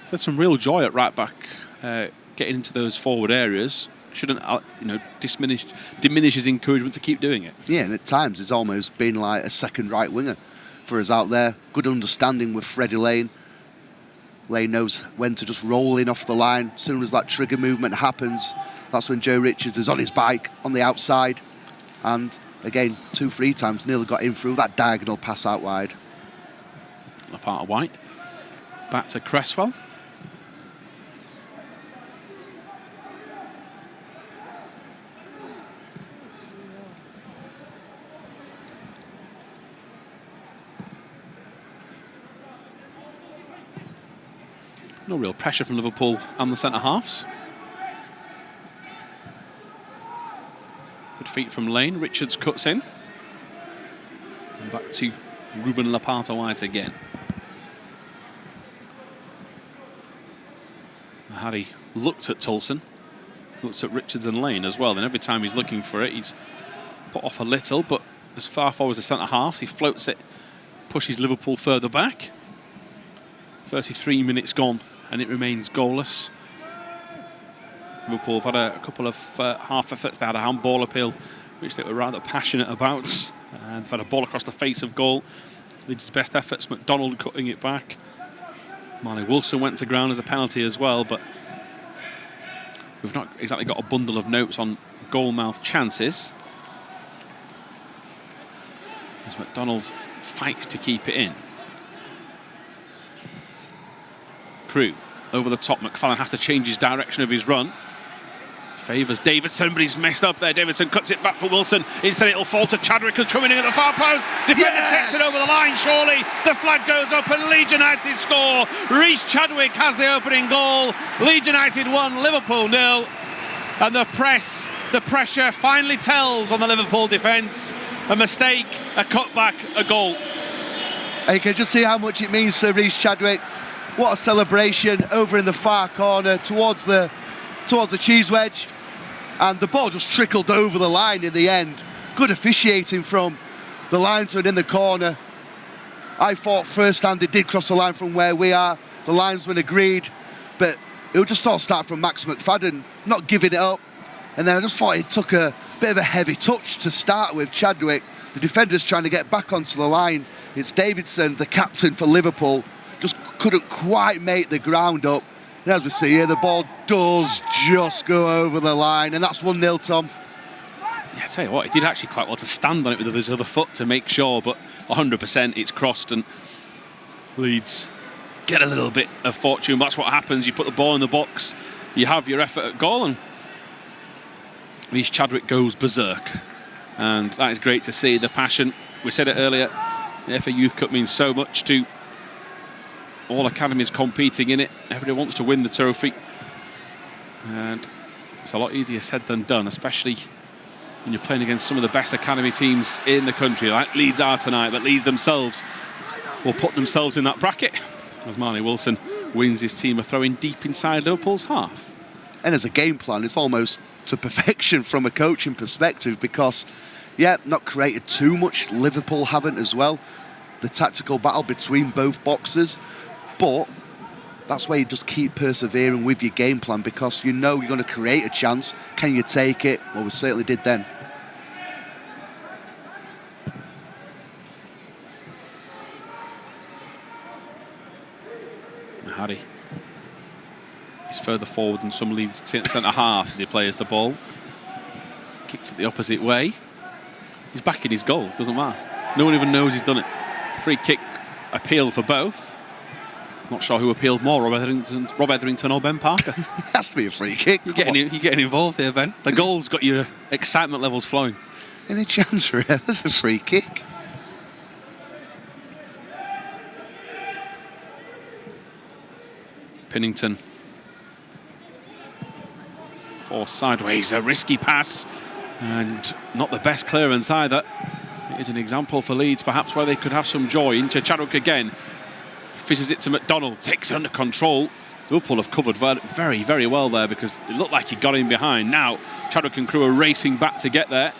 he's had some real joy at right back, getting into those forward areas. shouldn't diminish his encouragement to keep doing it. Yeah, and at times it's almost been like a second right winger for us out there. Good understanding with Freddie Lane. Lane knows when to just roll in off the line. As soon as that trigger movement happens, that's when Joe Richards is on his bike on the outside. And again, 2-3 times nearly got in through that diagonal pass out wide. Lopata-White. Back to Cresswell. No real pressure from Liverpool and the centre-halves. Good feet from Lane. Richards cuts in. And back to Ruben Lopata-White again. Mahady looked at Toulson. Looked at Richards and Lane as well. And every time he's looking for it, he's put off a little. But as far forward as the centre-halves, he floats it, pushes Liverpool further back. 33 minutes gone. And it remains goalless. Liverpool have had a couple of half efforts. They had a handball appeal, which they were rather passionate about. And they've had a ball across the face of goal. Leeds' best efforts, McDonald cutting it back. Marley Wilson went to ground as a penalty as well, but we've not exactly got a bundle of notes on goal-mouth chances. As McDonald fights to keep it in. Crew over the top. McFadden has to change his direction of his run. Favours Davidson, but he's messed up there. Davidson cuts it back for Wilson. Instead, it'll fall to Chadwick, who's coming in at the far post. Defender takes it over the line, surely. The flag goes up and Leeds United score. Reece Chadwick has the opening goal. Leeds United 1, Liverpool 0. And the pressure finally tells on the Liverpool defence. A mistake, a cutback, a goal. And you can just see how much it means to Reece Chadwick. What a celebration over in the far corner towards the cheese wedge. And the ball just trickled over the line in the end. Good officiating from the linesman in the corner. I thought first hand it did cross the line from where we are. The linesman agreed, but it would just all start from Max McFadden not giving it up. And then I just thought it took a bit of a heavy touch to start with Chadwick. The defender's trying to get back onto the line. It's Davidson, the captain for Liverpool, just couldn't quite make the ground up. And as we see here, the ball does just go over the line, and that's 1-0, Tom. Yeah, I tell you what, he did actually quite well to stand on it with his other foot to make sure, but 100% it's crossed, and Leeds get a little bit of fortune. That's what happens. You put the ball in the box, you have your effort at goal, and Reece Chadwick goes berserk. And that is great to see, the passion. We said it earlier, the FA Youth Cup means so much to all academies competing in it. Everybody wants to win the trophy. And it's a lot easier said than done, especially when you're playing against some of the best academy teams in the country, like Leeds are tonight. But Leeds themselves will put themselves in that bracket as Marley Wilson wins his team a throw-in deep inside Liverpool's half. And as a game plan, it's almost to perfection from a coaching perspective because, yeah, not created too much. Liverpool haven't as well. The tactical battle between both boxes. But that's where you just keep persevering with your game plan because you know you're going to create a chance. Can you take it? Well, we certainly did then. Mahady. He's further forward than some Leeds centre-halves as he plays the ball. Kicks it the opposite way. He's back in his goal, doesn't matter. No one even knows he's done it. Free kick appeal for both. Not sure who appealed more, Rob Etherington or Ben Parker. It has to be a free kick. You're getting involved here, Ben. The goal's got your excitement levels flowing. Any chance for it? That's a free kick. Pinnington. Forced sideways, a risky pass. And not the best clearance either. It is an example for Leeds, perhaps, where they could have some joy. Into Chadwick again. Fizzes it to McDonald, takes it under control. Liverpool have covered very, very well there because it looked like he got in behind. Now, Chadwick and Crew are racing back to get there.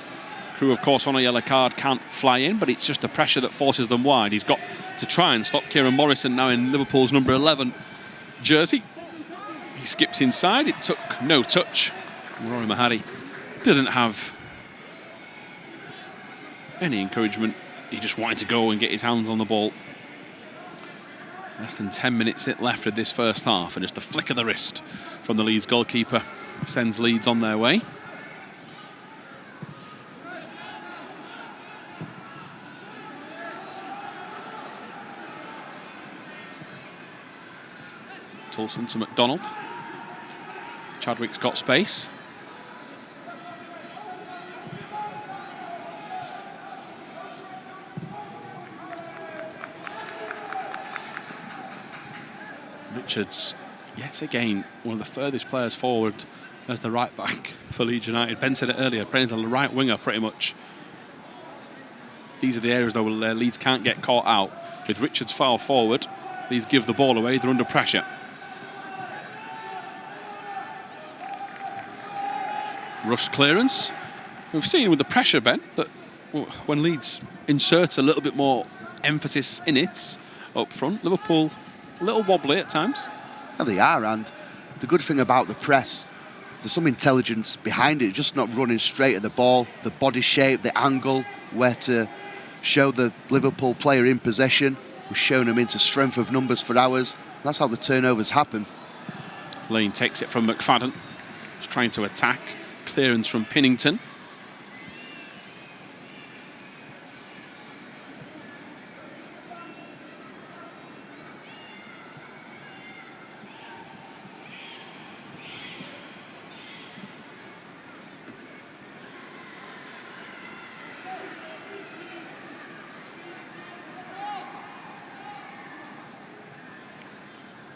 Crew, of course, on a yellow card, can't fly in, but it's just the pressure that forces them wide. He's got to try and stop Kieran Morrison now in Liverpool's number 11 jersey. He skips inside. It took no touch Mahady didn't have any encouragement. He just wanted to go and get his hands on the ball. Less than 10 minutes left of this first half, and just a flick of the wrist from the Leeds goalkeeper sends Leeds on their way. Toulson to McDonald. Chadwick's got space. Richards, yet again, one of the furthest players forward as the right back for Leeds United. Ben said it earlier, playing as a right winger pretty much. These are the areas though where Leeds can't get caught out. With Richards far forward, Leeds give the ball away, they're under pressure. Rush clearance. We've seen with the pressure, Ben, that when Leeds insert a little bit more emphasis in it up front, Liverpool a little wobbly at times. And they are, and the good thing about the press, there's some intelligence behind it, just not running straight at the ball, the body shape, the angle, where to show the Liverpool player in possession. We're showing them into strength of numbers for hours. That's how the turnovers happen. Lane takes it from McFadden. He's trying to attack. Clearance from Pinnington.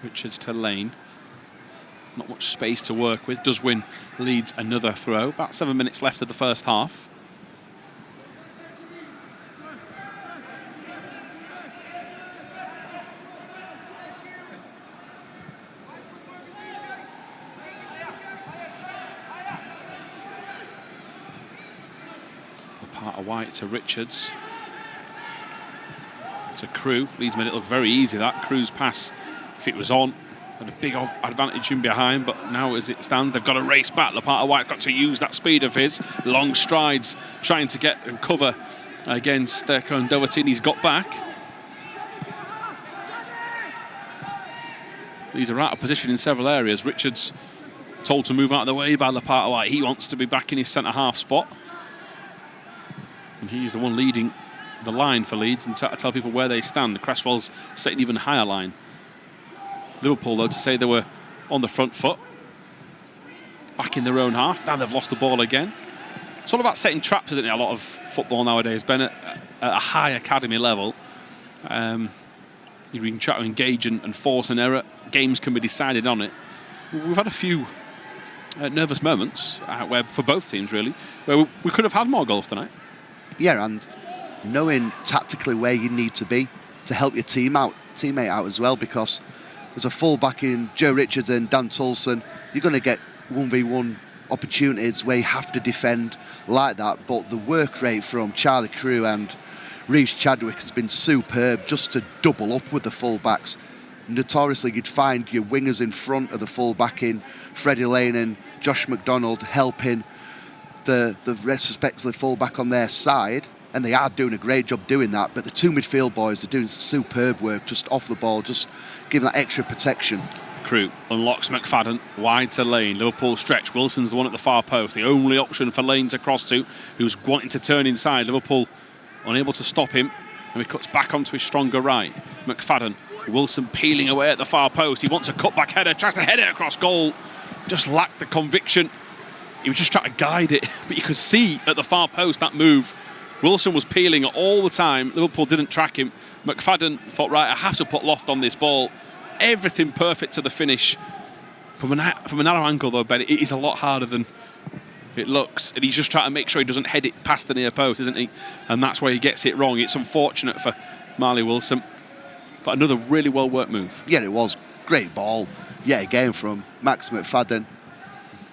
Richards to Lane. Not much space to work with. Does win Leeds another throw. About 7 minutes left of the first half. Lopata-White to Richards. To Crew. Leeds made it look very easy, that. Crew's pass, if it was on, had a big advantage in behind, but now as it stands, they've got to race back. Lopata-White got to use that speed of his. Long strides, trying to get and cover against Kone-Doherty. He's got back. Leeds are out of position in several areas. Richards told to move out of the way by Lopata-White. He wants to be back in his centre-half spot. And he's the one leading the line for Leeds and tell people where they stand. The Cresswell's set an even higher line. Liverpool, though, to say they were on the front foot. Back in their own half. Now they've lost the ball again. It's all about setting traps, isn't it? A lot of football nowadays, Ben, at a high academy level. You can try to engage and force an error. Games can be decided on it. We've had a few nervous moments where, for both teams, really, where we could have had more goals tonight. Yeah, and knowing tactically where you need to be to help your teammate out as well, because there's a full-back in Joe Richards and Dan Toulson. You're going to get 1v1 opportunities where you have to defend like that, but the work rate from Charlie Crew and Reece Chadwick has been superb, just to double up with the full-backs. Notoriously, you'd find your wingers in front of the full-back in Freddie Lane and Josh McDonald helping the respective full-back on their side, and they are doing a great job doing that, but the two midfield boys are doing superb work just off the ball, just giving that extra protection. Crew unlocks McFadden, wide to Lane. Liverpool stretch. Wilson's the one at the far post. The only option for Lane to cross to, who's wanting to turn inside. Liverpool unable to stop him, and he cuts back onto his stronger right. McFadden, Wilson peeling away at the far post. He wants a cutback header, tries to head it across goal. Just lacked the conviction. He was just trying to guide it, but you could see at the far post that move. Wilson was peeling all the time. Liverpool didn't track him. McFadden thought, right, I have to put loft on this ball. Everything perfect to the finish. From a narrow angle, though, Ben, it is a lot harder than it looks. And he's just trying to make sure he doesn't head it past the near post, isn't he? And that's where he gets it wrong. It's unfortunate for Marley Wilson. But another really well-worked move. Yeah, it was. Great ball. Yeah, again from Max McFadden.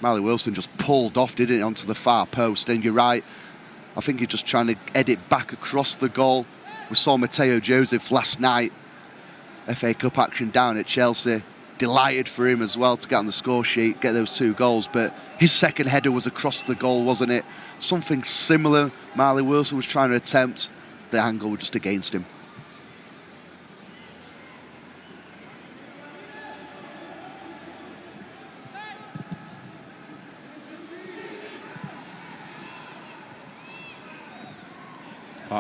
Marley Wilson just pulled off, didn't it, onto the far post. And you're right. I think you're just trying to head it back across the goal. We saw Mateo Joseph last night, FA Cup action down at Chelsea. delighted for him as well to get on the score sheet, get those 2 goals. But his second header was across the goal, wasn't it? Something similar Marley Wilson was trying to attempt. The angle was just against him.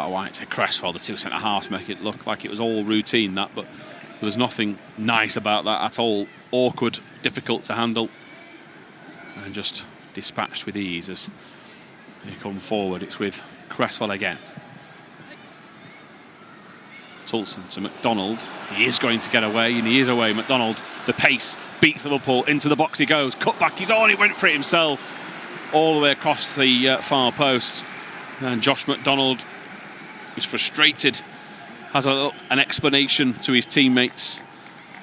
Lopata-White to Cresswell, the 2 centre-halves, make it look like it was all routine, that, but there was nothing nice about that at all. Awkward, difficult to handle, and just dispatched with ease as they come forward. It's with Cresswell again. Toulson to McDonald. He is going to get away, and he is away. McDonald, the pace, beats Liverpool. Into the box he goes. Cut back, he's on, he went for it himself. All the way across the far post. And Josh McDonald is frustrated, has an explanation to his teammates,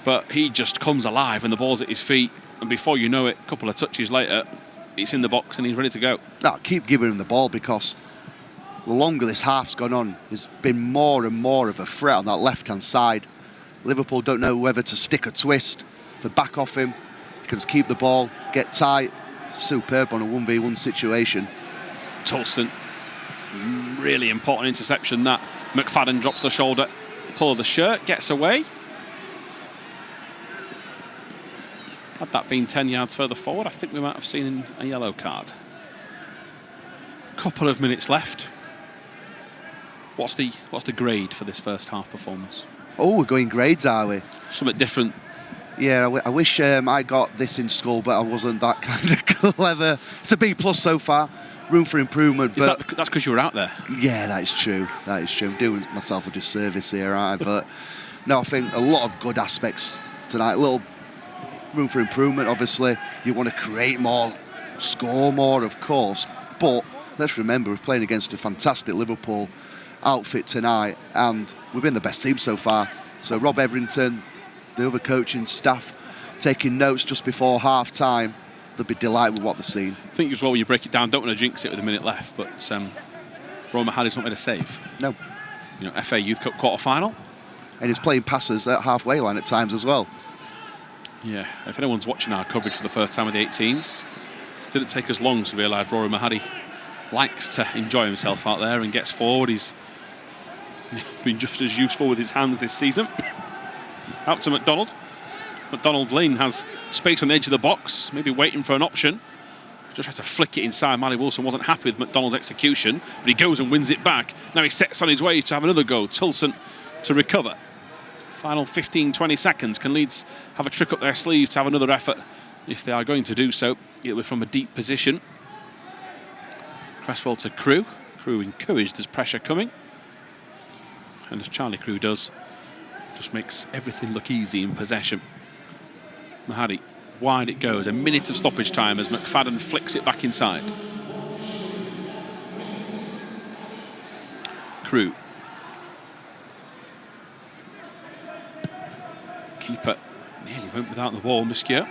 but he just comes alive and the ball's at his feet, and before you know it, a couple of touches later, it's in the box and he's ready to go. No, keep giving him the ball, because the longer this half's gone on, there's been more and more of a threat on that left-hand side. Liverpool don't know whether to stick or twist, to back off him. He can just keep the ball, get tight. Superb on a 1v1 situation. Toulson, really important interception that. McFadden drops the shoulder, pull of the shirt, gets away. Had that been 10 yards further forward, I think we might have seen a yellow card. Couple of minutes left. What's the grade for this first half performance? Oh, we're going grades, are we? Something different. Yeah, I wish I got this in school, but I wasn't that kind of clever. It's a B+ so far. Room for improvement. But that's because you were out there. Yeah, that is true. That is true. I'm doing myself a disservice here, aren't I? But no, I think a lot of good aspects tonight. A little room for improvement, obviously. You want to create more, score more, of course. But let's remember, we're playing against a fantastic Liverpool outfit tonight, and we've been the best team so far. So Rob Everington, the other coaching staff, taking notes just before half-time. They'll be delighted with what they've seen. I think as well, when you break it down, don't want to jinx it with a minute left, but Mahad's not made a save. No. You know, FA Youth Cup quarter-final. And he's playing passes at halfway line at times as well. Yeah, if anyone's watching our coverage for the first time with the 18s, it didn't take us long to realise Mahady likes to enjoy himself out there and gets forward. He's been just as useful with his hands this season. Out to McDonald. McDonald Lane has space on the edge of the box, maybe waiting for an option. Just had to flick it inside. Marley Wilson wasn't happy with McDonald's execution, but he goes and wins it back. Now he sets on his way to have another go. Toulson to recover. Final 15-20 seconds. Can Leeds have a trick up their sleeve to have another effort? If they are going to do so, it'll be from a deep position. Cresswell to Crew. Crew encouraged, there's pressure coming. And as Charlie Crew does, just makes everything look easy in possession. Mahady, wide it goes. A minute of stoppage time as McFadden flicks it back inside. Crew. Keeper nearly went without the ball, Misciur.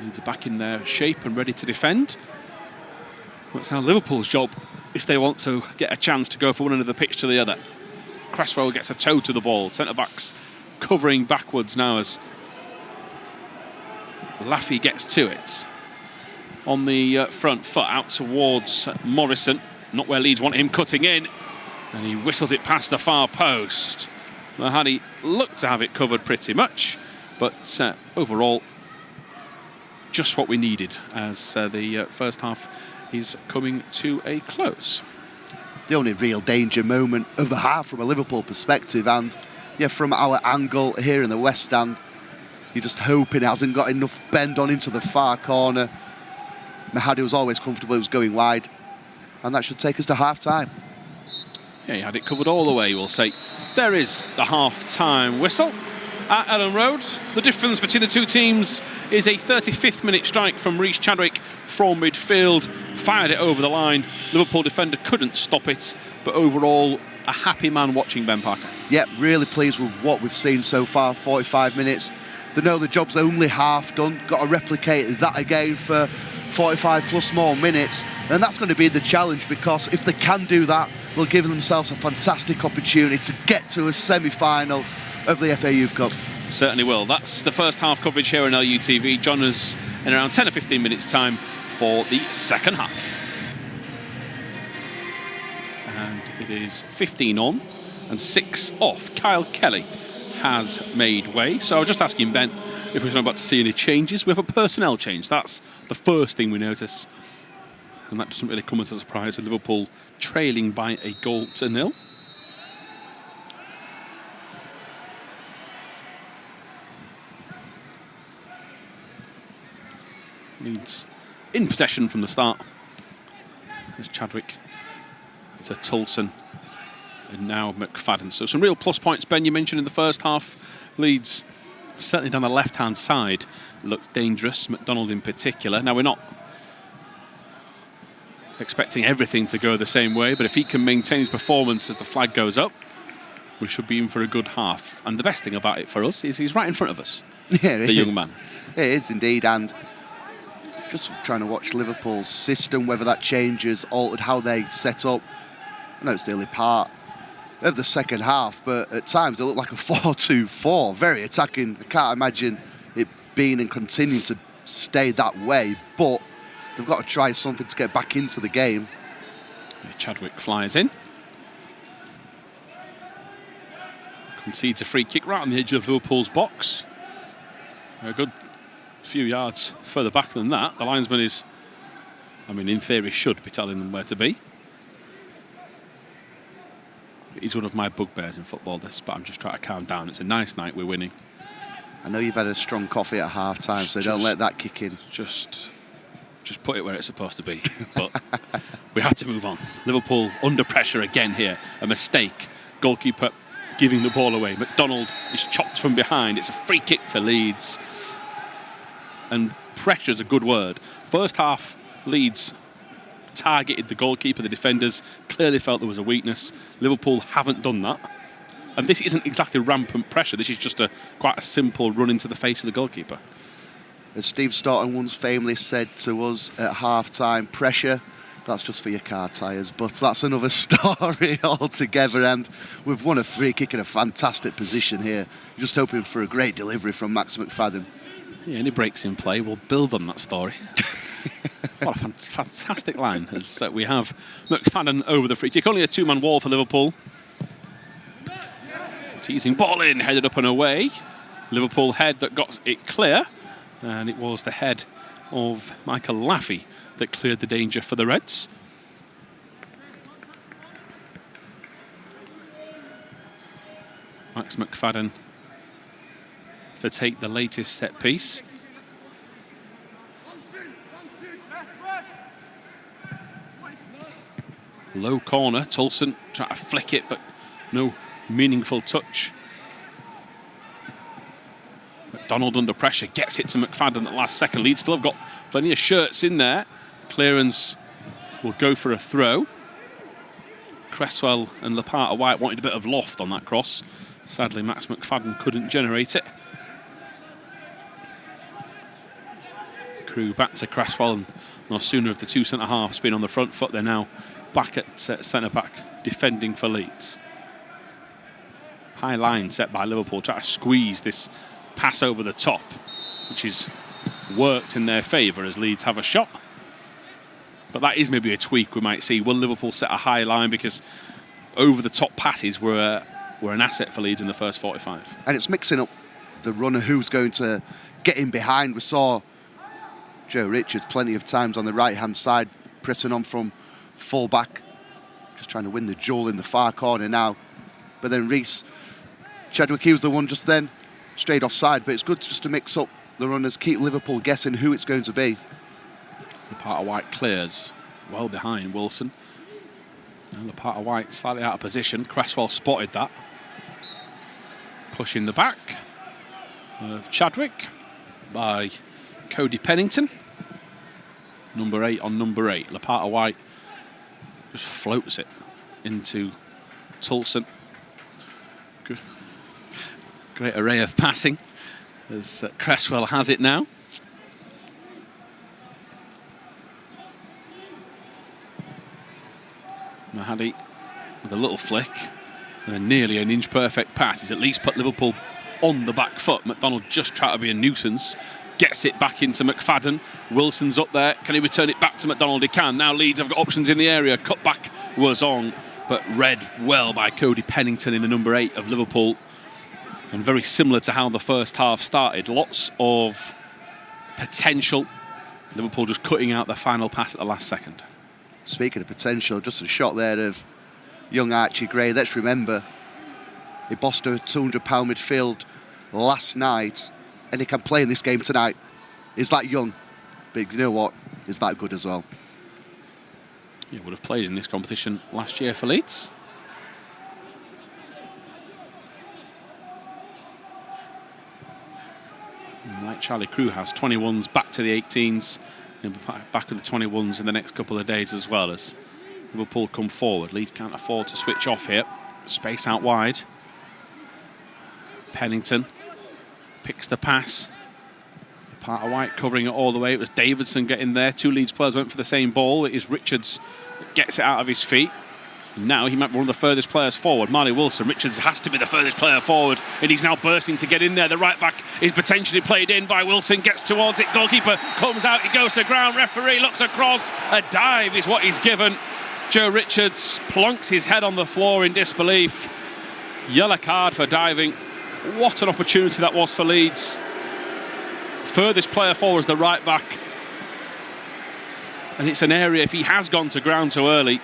Leeds are back in their shape and ready to defend. That's now Liverpool's job if they want to get a chance to go from one end of the pitch to the other. Cresswell gets a toe to the ball. Centre-backs covering backwards now as Laffey gets to it. On the front foot out towards Morrison. Not where Leeds want him, cutting in. And he whistles it past the far post. Mahady looked to have it covered pretty much. But overall, just what we needed as the first half is coming to a close. The only real danger moment of the half from a Liverpool perspective, and yeah, from our angle here in the West Stand, you're just hoping it hasn't got enough bend on into the far corner. Mahady was always comfortable, he was going wide, and that should take us to half-time. Yeah, he had it covered all the way, we'll say. There is the half-time whistle at Elland Road. The difference between the two teams is a 35th minute strike from Reece Chadwick from midfield. Fired it over the line. Liverpool defender couldn't stop it, but overall, a happy man watching Ben Parker. Yeah, really pleased with what we've seen so far, 45 minutes. They know the job's only half done. Got to replicate that again for 45 plus more minutes. And that's going to be the challenge, because if they can do that, they'll give themselves a fantastic opportunity to get to a semi-final of the FA Youth Cup. Certainly will. That's the first half coverage here on LUTV. Join us in around 10 or 15 minutes time for the second half. And it is 15 on and 6 off. Kyle Kelly has made way. So I was just asking Ben if we're about to see any changes. We have a personnel change. That's the first thing we notice. And that doesn't really come as a surprise with Liverpool trailing by a 1-0. Leeds in possession from the start. There's Chadwick to Toulson and now McFadden. So some real plus points, Ben, you mentioned in the first half. Leeds, certainly down the left-hand side, looked dangerous, McDonald in particular. Now, we're not expecting everything to go the same way, but if he can maintain his performance as the flag goes up, we should be in for a good half. And the best thing about it for us is he's right in front of us, the young man. It is indeed, and just trying to watch Liverpool's system, whether that changes, altered how they set up. I know it's the early part of the second half, but at times it looked like a 4-2-4, very attacking. I can't imagine it being and continuing to stay that way, but they've got to try something to get back into the game. Chadwick flies in. Concedes a free kick right on the edge of Liverpool's box. A good few yards further back than that. The linesman is, I mean, in theory, should be telling them where to be. He's one of my bugbears in football, this, but I'm just trying to calm down. It's a nice night, we're winning. I know you've had a strong coffee at half-time, so don't let that kick in. Just put it where it's supposed to be. But we have to move on. Liverpool under pressure again here. A mistake. Goalkeeper giving the ball away. McDonald is chopped from behind. It's a free kick to Leeds. And pressure's a good word. First half, Leeds targeted the goalkeeper, the defenders, clearly felt there was a weakness. Liverpool haven't done that. And this isn't exactly rampant pressure. This is just quite a simple run into the face of the goalkeeper. As Steve Staunton once famously said to us at half-time, pressure, that's just for your car tyres. But that's another story altogether. And we've won a free kick in a fantastic position here. Just hoping for a great delivery from Max McFadden. Yeah, any breaks in play, we'll build on that story. What a fantastic line as we have McFadden over the free kick. Only a two-man wall for Liverpool. Teasing ball in, headed up and away. Liverpool head that got it clear. And it was the head of Michael Laffey that cleared the danger for the Reds. Max McFadden to take the latest set piece. Low corner, Toulson trying to flick it, but no meaningful touch. McDonald under pressure, gets it to McFadden at the last second. Leeds still have got plenty of shirts in there. Clearance will go for a throw. Cresswell and Lopata-White wanted a bit of loft on that cross. Sadly, Max McFadden couldn't generate it. Crew back to Cresswell, and no sooner have the two centre-halves been on the front foot, they're now back at centre-back, defending for Leeds. High line set by Liverpool, trying to squeeze this pass over the top, which is worked in their favour as Leeds have a shot. But that is maybe a tweak we might see. Will Liverpool set a high line, because over-the-top passes were an asset for Leeds in the first 45. And it's mixing up the runner who's going to get in behind. We saw Joe Richards plenty of times on the right-hand side, pressing on from full-back, just trying to win the duel in the far corner now. But then Chadwick, he was the one just then, straight offside. But it's good just to mix up the runners, keep Liverpool guessing who it's going to be. Lopata-White clears well behind Wilson. And Lopata-White slightly out of position. Cresswell spotted that. Pushing the back of Chadwick by Cody Pennington. Number 8 on number 8. Lopata-White just floats it into Toulson. Good. Great array of passing as Cresswell has it now. Mahady with a little flick and nearly an inch perfect pass. He's at least put Liverpool on the back foot. McDonald just tried to be a nuisance. Gets it back into McFadden. Wilson's up there. Can he return it back to McDonald? He can. Now Leeds have got options in the area. Cutback was on, but read well by Cody Pennington in the number 8 of Liverpool. And very similar to how the first half started. Lots of potential. Liverpool just cutting out the final pass at the last second. Speaking of potential, just a shot there of young Archie Gray. Let's remember, he bossed a £200 midfield last night, and he can play in this game tonight. He's that young, but you know what? He's that good as well. He would have played in this competition last year for Leeds. And like Charlie Crew has 21s back to the 18s, and back with the 21s in the next couple of days as well, as Liverpool come forward. Leeds can't afford to switch off here. Space out wide. Pennington picks the pass. Lopata-White covering it all the way. It was Davidson getting there. 2 Leeds players went for the same ball. It is Richards that gets it out of his feet. And now he might be one of the furthest players forward. Marley Wilson. Richards has to be the furthest player forward, and he's now bursting to get in there. The right back is potentially played in by Wilson. Gets towards it. Goalkeeper comes out. He goes to ground. Referee looks across. A dive is what he's given. Joe Richards plonks his head on the floor in disbelief. Yellow card for diving. What an opportunity that was for Leeds. Furthest player forward is the right back. And it's an area, if he has gone to ground too early,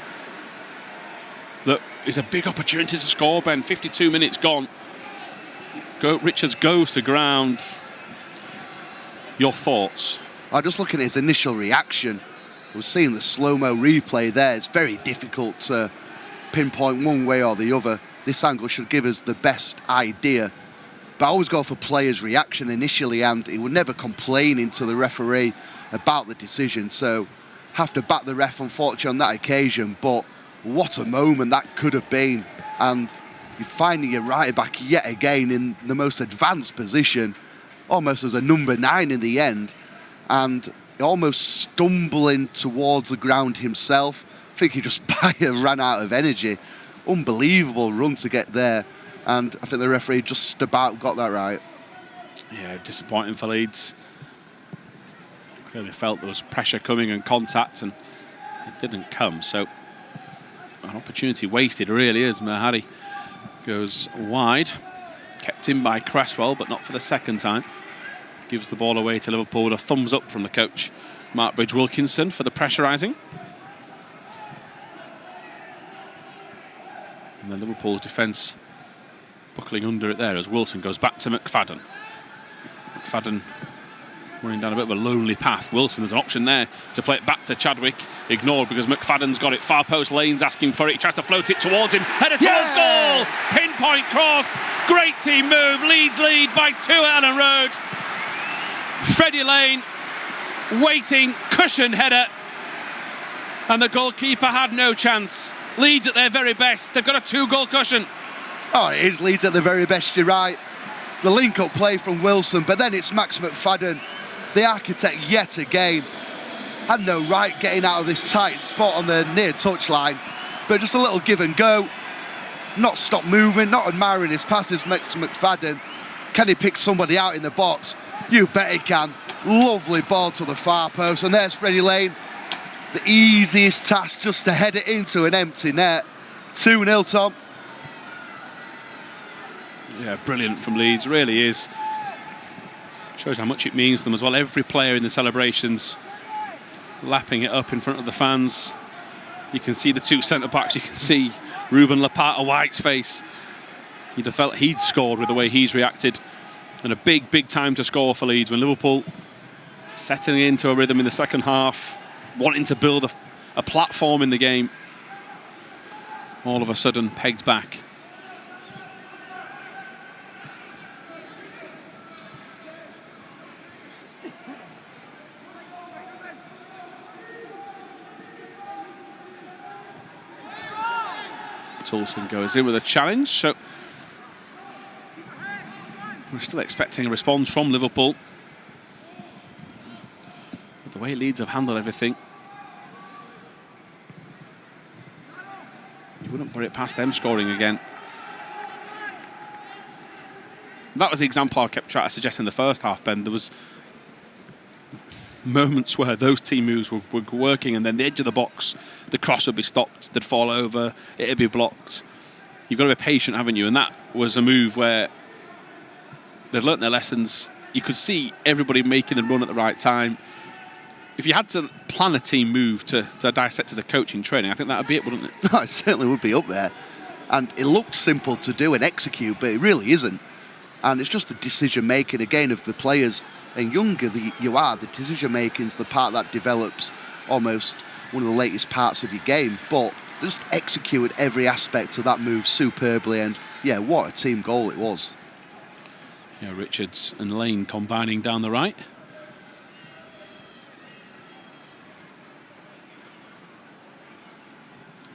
that is a big opportunity to score, Ben. 52 minutes gone. Richards goes to ground. Your thoughts? I'm just looking at his initial reaction. We're seeing the slow-mo replay there. It's very difficult to pinpoint one way or the other. This angle should give us the best idea. But I always go for players' reaction initially, and he would never complaining to the referee about the decision. So have to back the ref, unfortunately, on that occasion. But what a moment that could have been. And you're finding your right back yet again in the most advanced position, almost as a number 9 in the end, and almost stumbling towards the ground himself. I think he just ran out of energy. Unbelievable run to get there. And I think the referee just about got that right. Yeah, disappointing for Leeds. Clearly felt there was pressure coming and contact, and it didn't come. So an opportunity wasted, really, as Mahady goes wide. Kept in by Cresswell, but not for the second time. Gives the ball away to Liverpool with a thumbs up from the coach, Mark Bridge-Wilkinson, for the pressurising. And then Liverpool's defence buckling under it there as Wilson goes back to McFadden. McFadden running down a bit of a lonely path. Wilson, there's an option there to play it back to Chadwick. Ignored because McFadden's got it. Far post, Lane's asking for it. He tries to float it towards him. Header towards goal! Pinpoint cross. Great team move. Leeds lead by 2 at Elland Road. Freddie Lane waiting, cushioned header. And the goalkeeper had no chance. Leeds at their very best. They've got a 2-goal cushion. Oh, it is Leeds at the very best, you're right. The link-up play from Wilson, but then it's Max McFadden, the architect yet again. Had no right getting out of this tight spot on the near touchline, but just a little give and go. Not stop moving, not admiring his passes. Max McFadden, can he pick somebody out in the box? You bet he can. Lovely ball to the far post, and there's Freddie Lane. The easiest task, just to head it into an empty net. 2-0, Tom. Yeah, brilliant from Leeds, really is. Shows how much it means to them as well. Every player in the celebrations lapping it up in front of the fans. You can see the 2 centre-backs. You can see Ruben Lopata-White's face. You'd have felt he'd scored with the way he's reacted. And a big, big time to score for Leeds when Liverpool setting into a rhythm in the second half, wanting to build a platform in the game. All of a sudden, pegged back. Toulson goes in with a challenge, so we're still expecting a response from Liverpool. But the way Leeds have handled everything, wouldn't put it past them scoring again. That was the example I kept trying to suggest in the first half, Ben. There was moments where those team moves were working, and then the edge of the box, the cross would be stopped, they'd fall over, it'd be blocked. You've got to be patient, haven't you? And that was a move where they'd learnt their lessons. You could see everybody making the run at the right time. If you had to plan a team move to dissect as a coach in training, I think that would be it, wouldn't it? No, it certainly would be up there. And it looked simple to do and execute, but it really isn't. And it's just the decision-making, again, of the players. And younger you are, the decision-making is the part that develops almost one of the latest parts of your game. But just executed every aspect of that move superbly. And, yeah, what a team goal it was. Yeah, Richards and Lane combining down the right.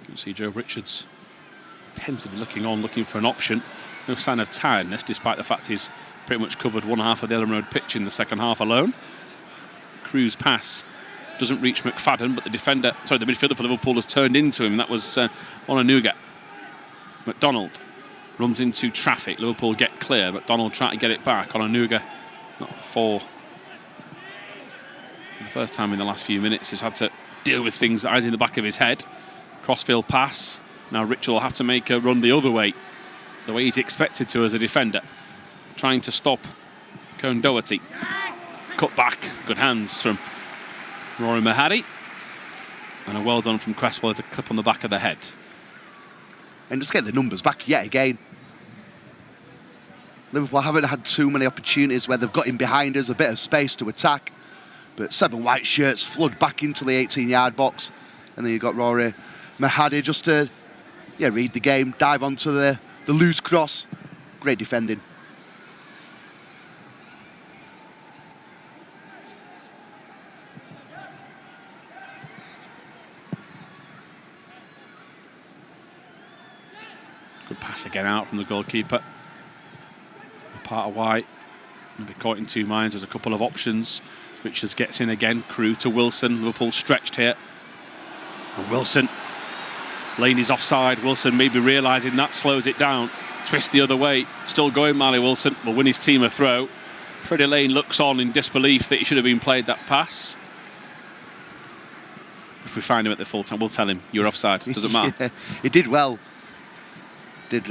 You can see Joe Richards pensively looking on, looking for an option. No sign of tiredness, despite the fact he's pretty much covered one half of the Elland Road pitch in the second half alone. Crew's pass doesn't reach McFadden, but the midfielder for Liverpool has turned into him. That was Onanuga. McDonald runs into traffic. Liverpool get clear. McDonald trying to get it back. Onanuga, not for the first time in the last few minutes, has had to deal with things that are in the back of his head. Crossfield pass. Now Richard will have to make a run the other way, the way he's expected to as a defender. Trying to stop Kone-Doherty. Cut back. Good hands from Mahady. And a well done from Cresswell to clip on the back of the head. And just get the numbers back yet again. Liverpool haven't had too many opportunities where they've got in behind us, a bit of space to attack. But 7 white shirts flood back into the 18-yard box. And then you've got Mahady just to read the game, dive onto the loose cross. Great defending. Good pass again out from the goalkeeper. Lopata-White will be caught in two minds. There's a couple of options. Richards gets in again. Crew to Wilson. Liverpool stretched here. And Wilson. Lane is offside. Wilson maybe realising that slows it down. Twist the other way. Still going, Marley Wilson will win his team a throw. Freddie Lane looks on in disbelief that he should have been played that pass. If we find him at the full time, we'll tell him you're offside. Doesn't matter. Yeah, he did well. It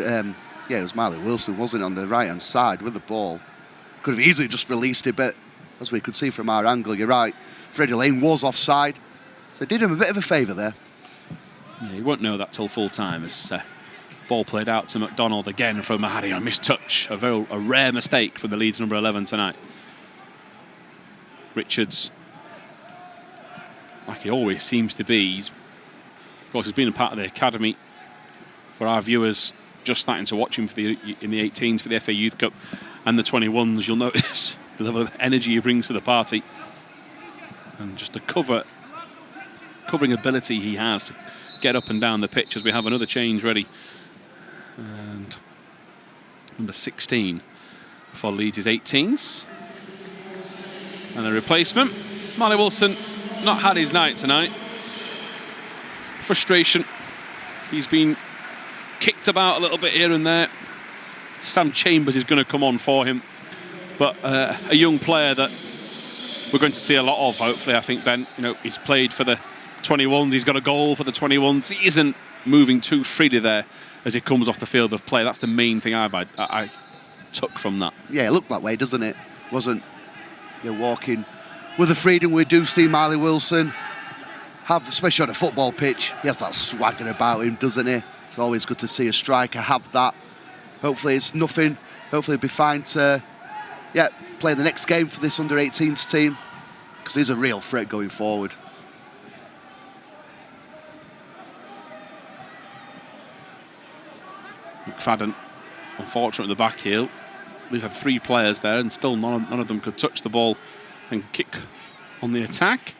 was Marley Wilson, wasn't it, on the right-hand side with the ball. Could have easily just released it, but as we could see from our angle, you're right, Freddie Lane was offside, so it did him a bit of a favour there. Yeah, you won't know that till full time as ball played out to McDonald again from Mahady on mistouch. A rare mistake from the Leeds number 11 tonight. Richards, like he always seems to be, of course, he's been a part of the academy. For our viewers just starting to watch him in the 18s for the FA Youth Cup and the 21s, you'll notice the level of energy he brings to the party and just the covering ability he has to get up and down the pitch as we have another change ready. And number 16 for Leeds' 18s. And the replacement, Marley Wilson, not had his night tonight. Frustration. He's been kicked about a little bit here and there. Sam Chambers is going to come on for him, but a young player that we're going to see a lot of, hopefully. I think, Ben, he's played for the 21s, he's got a goal for the 21s. He isn't moving too freely there as he comes off the field of play. That's the main thing I took from that. Yeah, it looked that way, doesn't it? Wasn't walking with the freedom we do see Marley Wilson have, especially on a football pitch. He has that swagger about him, doesn't he? It's always good to see a striker have that. Hopefully it's nothing. Hopefully it'll be fine to play the next game for this under-18s team, because he's a real threat going forward. McFadden, unfortunate at the back heel. He's had 3 players there and still none of them could touch the ball and kick on the attack.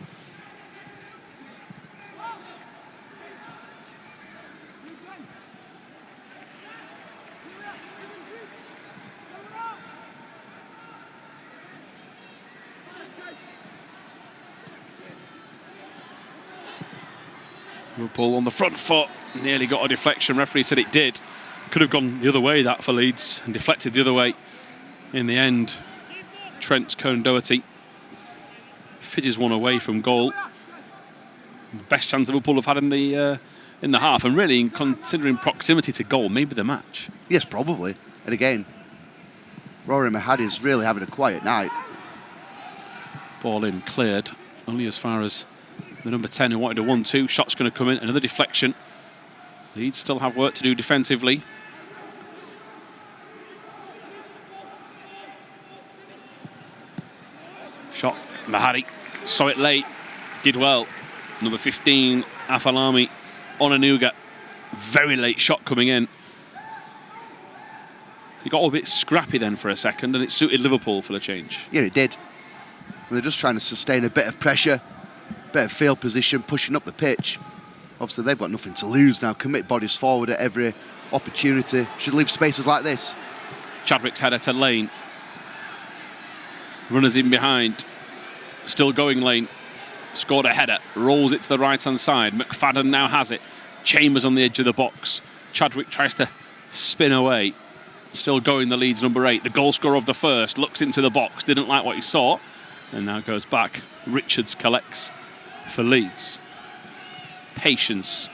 Liverpool on the front foot, nearly got a deflection. Referee said it did. Could have gone the other way, that, for Leeds, and deflected the other way. In the end, Trent's Kone-Doherty fizzes one away from goal. The best chance Liverpool have had in the half, and really, in considering proximity to goal, maybe the match. Yes, probably. And again, Rory Mahady is really having a quiet night. Ball in, cleared, only as far as the number 10 who wanted a 1-2. Shot's going to come in, another deflection. Leeds still have work to do defensively. Shot, Mahady saw it late, did well. Number 15, Afalami, Onanuga, very late shot coming in. He got a bit scrappy then for a second, and it suited Liverpool for the change. Yeah, it did. They're just trying to sustain a bit of pressure, better field position, pushing up the pitch. Obviously, they've got nothing to lose now. Commit bodies forward at every opportunity. Should leave spaces like this. Chadwick's header to Lane. Runners in behind. Still going Lane. Scored a header. Rolls it to the right-hand side. McFadden now has it. Chambers on the edge of the box. Chadwick tries to spin away. Still going the Leeds number 8. The goal scorer of the first looks into the box. Didn't like what he saw. And now goes back. Richards collects for Leeds. Patience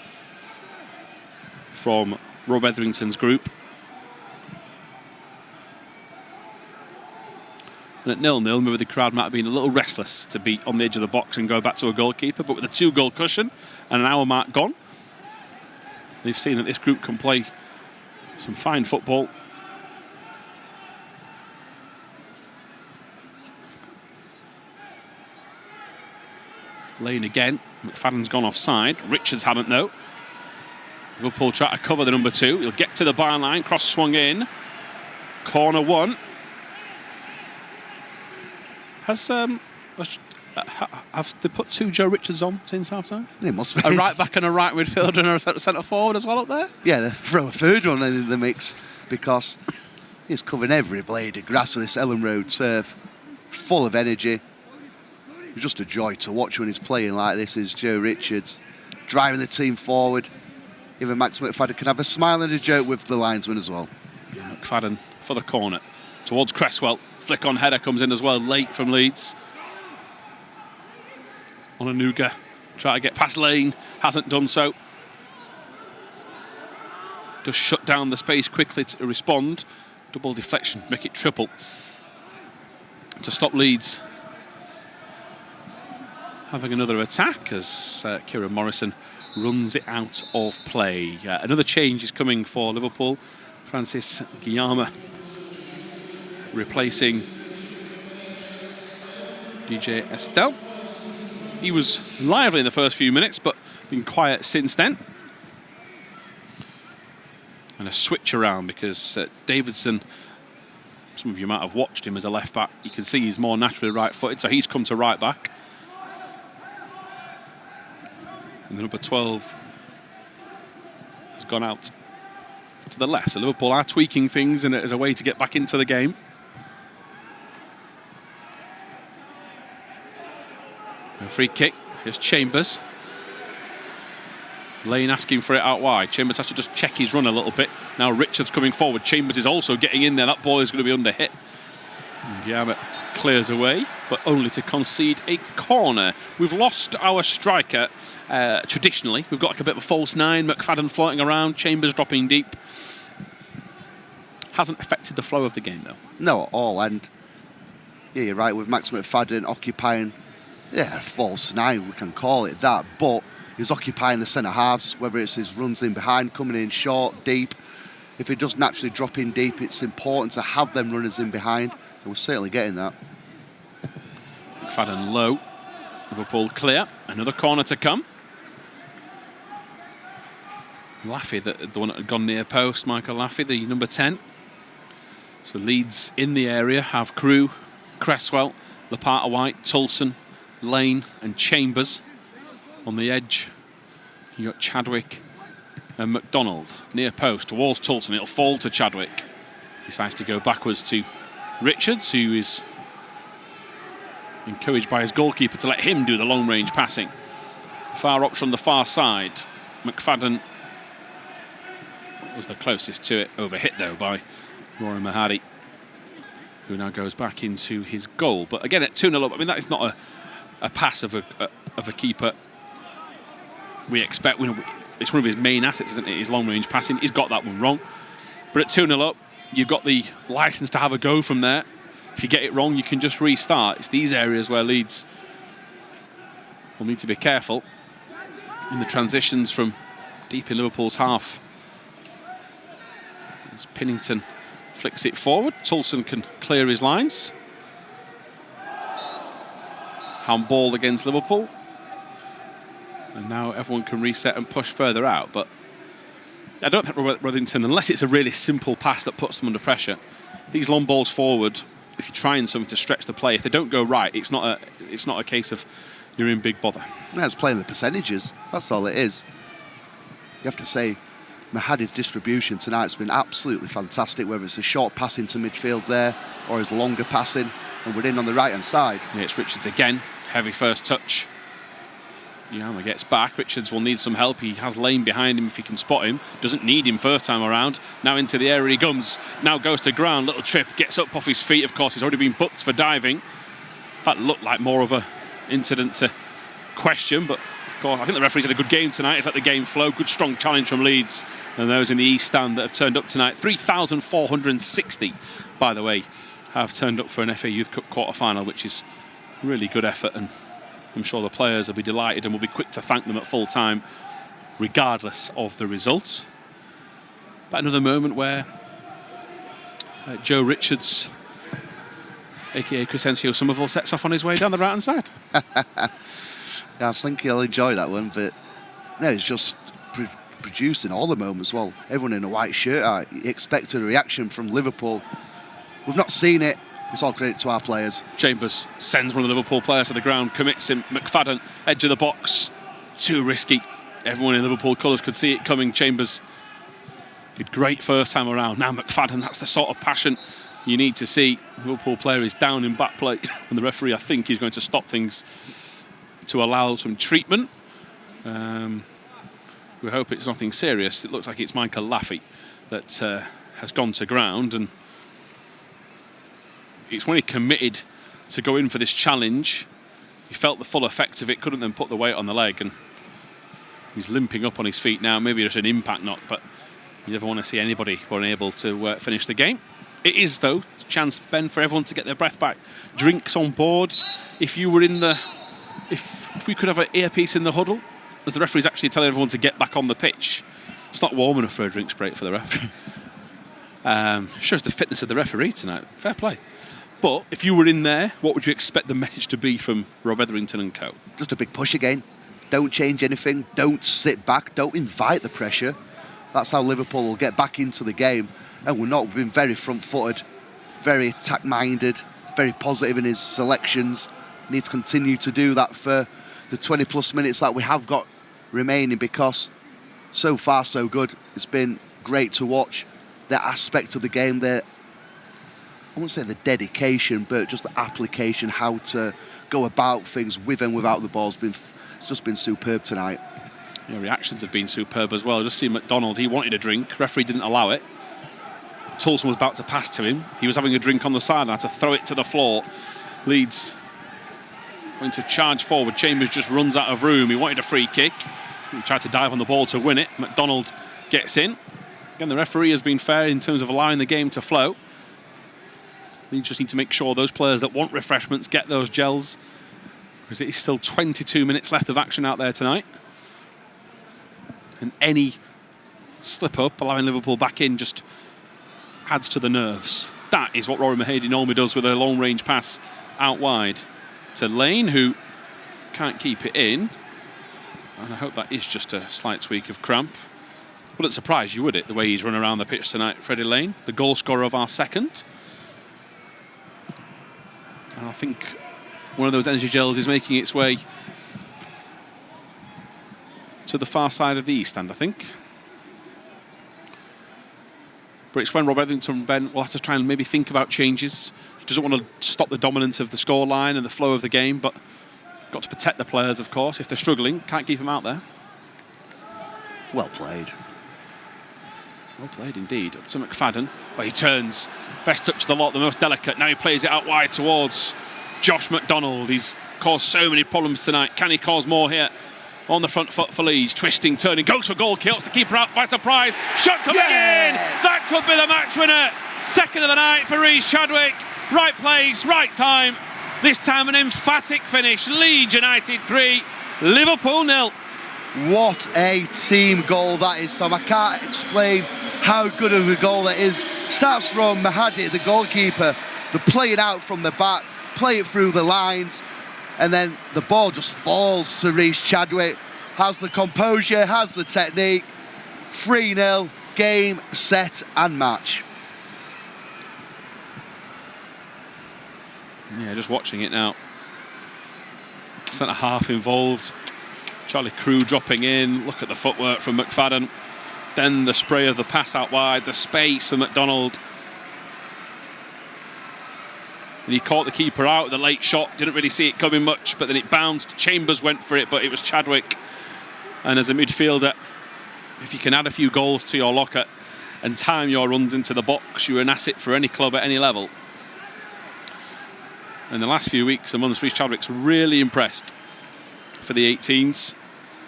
from Rob Etherington's group. And at 0-0, maybe the crowd might have been a little restless to be on the edge of the box and go back to a goalkeeper, but with a 2-goal cushion and an hour mark gone, they've seen that this group can play some fine football. Lane again. McFadden's gone offside. Richards hadn't, though. Liverpool try to cover the number 2. He'll get to the byline. Cross swung in. Corner 1. Have they put 2 Joe Richards on since half-time? They must be. A right-back and a right midfielder and a centre-forward as well up there? Yeah, they throw a third one in the mix because he's covering every blade of grass of this Elland Road turf. Full of energy. It's just a joy to watch when he's playing like this, is Joe Richards. Driving the team forward. Even Max McFadden can have a smile and a joke with the linesman as well. Yeah, McFadden for the corner. Towards Cresswell. Flick-on header comes in as well, late from Leeds. Onanuga try to get past Lane, hasn't done so. Just shut down the space quickly to respond. Double deflection, make it triple. To stop Leeds having another attack as Kieran Morrison runs it out of play. Another change is coming for Liverpool. Francis Gyimah replacing DJ Esdaille. He was lively in the first few minutes, but been quiet since then. And a switch around because Davidson, some of you might have watched him as a left back. You can see he's more naturally right-footed, so he's come to right back. And the number 12 has gone out to the left. So Liverpool are tweaking things as a way to get back into the game. A free kick. Here's Chambers. Lane asking for it out wide. Chambers has to just check his run a little bit. Now Richards coming forward. Chambers is also getting in there. That ball is going to be under hit. Wyatt clears away, but only to concede a corner. We've lost our striker. Traditionally, we've got like a bit of a false 9. McFadden floating around. Chambers dropping deep. Hasn't affected the flow of the game, though. No, at all. And yeah, you're right, with Max McFadden occupying, a false 9, we can call it that, but he's occupying the centre halves, whether it's his runs in behind, coming in short, deep. If he does naturally drop in deep, it's important to have them runners in behind, and we're certainly getting that. McFadden low. Liverpool clear. Another corner to come. Laffey, the one that had gone near post, Michael Laffey, the number 10. So Leeds in the area have Crew, Cresswell, Lopata-White, Toulson, Lane and Chambers. On the edge, you got Chadwick and McDonald. Near post towards Toulson. It'll fall to Chadwick. Decides to go backwards to Richards, who is encouraged by his goalkeeper to let him do the long-range passing. Far option on the far side. McFadden was the closest to it. Overhit, though, by Mahady, who now goes back into his goal. But again, at 2-0 up, I mean, that is not a pass of a keeper. We expect, it's one of his main assets, isn't it? His long-range passing. He's got that one wrong. But at 2-0 up, you've got the licence to have a go from there. If you get it wrong, you can just restart. It's these areas where Leeds will need to be careful in the transitions from deep in Liverpool's half. As Pinnington flicks it forward, Toulson can clear his lines. Handball against Liverpool. And now everyone can reset and push further out. But I don't think Worthington, unless it's a really simple pass that puts them under pressure, these long balls forward, if you're trying something to stretch the play, if they don't go right, it's not a case of you're in big bother. Yeah, it's playing the percentages. That's all it is. You have to say, Mahady's distribution tonight's been absolutely fantastic, whether it's a short pass into midfield there or his longer passing, and we're in on the right-hand side. Yeah, it's Richards again. Heavy first touch. Gyimah gets back. Richards will need some help. He has Lane behind him if he can spot him. Doesn't need him first time around. Now into the area he comes. Now goes to ground. Little trip. Gets up off his feet. Of course, he's already been booked for diving. That looked like more of a incident to question. But, of course, I think the referee's had a good game tonight. He's let the game flow. Good, strong challenge from Leeds. And those in the East Stand that have turned up tonight. 3,460, by the way, have turned up for an FA Youth Cup quarter-final, which is really good effort. And I'm sure the players will be delighted and will be quick to thank them at full time, regardless of the results. But another moment where Joe Richards, aka Crescencio Somerville, sets off on his way down the right-hand side. Yeah, I think he'll enjoy that one, but no, it's just producing all the moments. Well, everyone in a white shirt, I expected a reaction from Liverpool. We've not seen it. It's all credit to our players. Chambers sends one of the Liverpool players to the ground, commits him. McFadden, edge of the box. Too risky. Everyone in Liverpool colours could see it coming. Chambers did great first time around. Now McFadden, that's the sort of passion you need to see. The Liverpool player is down in back play, and the referee, I think, is going to stop things to allow some treatment. We hope it's nothing serious. It looks like it's Michael Laffey that has gone to ground, and it's when he committed to go in for this challenge, he felt the full effect of it, couldn't then put the weight on the leg, and he's limping up on his feet now. Maybe it's an impact knock, but you never want to see anybody unable to finish the game. It is, though, a chance, Ben, for everyone to get their breath back. Drinks on board. If you were in the... If we could have an earpiece in the huddle, as the referee's actually telling everyone to get back on the pitch. It's not warm enough for a drinks break for the ref. Shows the fitness of the referee tonight. Fair play. But if you were in there, what would you expect the message to be from Rob Etherington and co? Just a big push again. Don't change anything. Don't sit back. Don't invite the pressure. That's how Liverpool will get back into the game. And we've not been very front-footed, very attack-minded, very positive in his selections. Need to continue to do that for the 20-plus minutes that we have got remaining, because so far so good. It's been great to watch. That aspect of the game, I won't say the dedication, but just the application, how to go about things with and without the ball. It's just been superb tonight. Yeah, reactions have been superb as well. Just see McDonald, he wanted a drink. Referee didn't allow it. Toulson was about to pass to him. He was having a drink on the side and had to throw it to the floor. Leeds going to charge forward. Chambers just runs out of room. He wanted a free kick. He tried to dive on the ball to win it. McDonald gets in. Again, the referee has been fair in terms of allowing the game to flow. You just need to make sure those players that want refreshments get those gels, because it is still 22 minutes left of action out there tonight. And any slip-up, allowing Liverpool back in, just adds to the nerves. That is what Rory Mahady normally does with a long-range pass out wide to Lane, who can't keep it in. And I hope that is just a slight tweak of cramp. Wouldn't surprise you, would it, the way he's run around the pitch tonight, Freddie Lane, the goal scorer of our second. And I think one of those energy gels is making its way to the far side of the East Stand, I think. But it's when Rob Etherington, Ben, will have to try and maybe think about changes. He doesn't want to stop the dominance of the scoreline and the flow of the game, but got to protect the players, of course. If they're struggling, can't keep them out there. Well played. Well played indeed. Up to McFadden. Well, he turns. Best touch of the lot, the most delicate. Now he plays it out wide towards Josh McDonald. He's caused so many problems tonight. Can he cause more here? On the front foot for Leeds. Twisting, turning. Goes for goal. Kills the keeper out by surprise. Shot coming in. That could be the match winner. Second of the night for Rhys Chadwick. Right place, right time. This time an emphatic finish. Leeds United 3, Liverpool 0. What a team goal that is, Tom. I can't explain how good of a goal that is. Starts from Mahady, the goalkeeper. The play it out from the back, play it through the lines, and then the ball just falls to Rhys Chadwick. Has the composure, has the technique. 3-0, game, set and match. Yeah, just watching it now. Centre half involved. Charlie Crew dropping in. Look at the footwork from McFadden. Then the spray of the pass out wide. The space for McDonald. And he caught the keeper out with a late shot. Didn't really see it coming much, but then it bounced. Chambers went for it, but it was Chadwick. And as a midfielder, if you can add a few goals to your locker and time your runs into the box, you're an asset for any club at any level. In the last few weeks and months, Rhys Chadwick's really impressed for the 18s.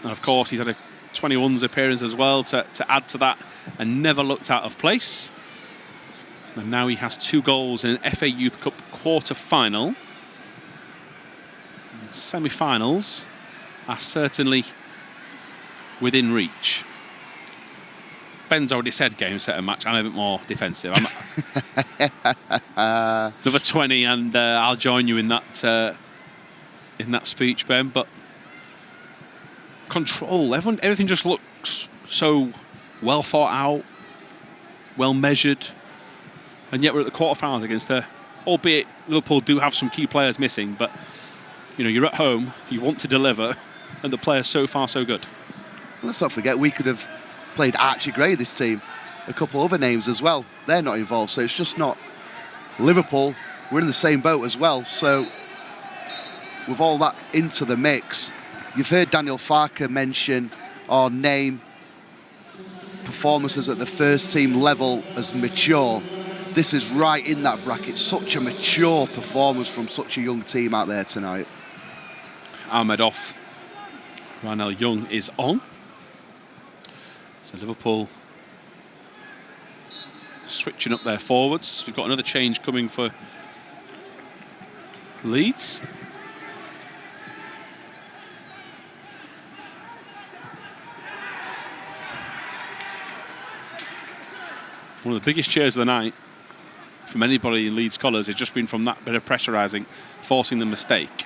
And of course, he's had a 21s appearance as well to add to that, and never looked out of place. And now he has 2 goals in an FA Youth Cup quarter-final. Semi-finals are certainly within reach. Ben's already said game, set and match. I'm a bit more defensive. Another 20 and I'll join you in that speech, Ben. But control, everything just looks so well thought out, well measured. And yet we're at the quarterfinals against her. Albeit Liverpool do have some key players missing, but you know, you're at home, you want to deliver, and the players so far so good. Let's not forget, we could have played Archie Gray, this team. A couple other names as well. They're not involved, so it's just not Liverpool. We're in the same boat as well. So with all that into the mix, you've heard Daniel Farker mention or name performances at the first team level as mature. This is right in that bracket. Such a mature performance from such a young team out there tonight. Ahmed off. Ranel Young is on. So Liverpool switching up their forwards. We've got another change coming for Leeds. One of the biggest cheers of the night from anybody in Leeds colours has just been from that bit of pressurising, forcing the mistake.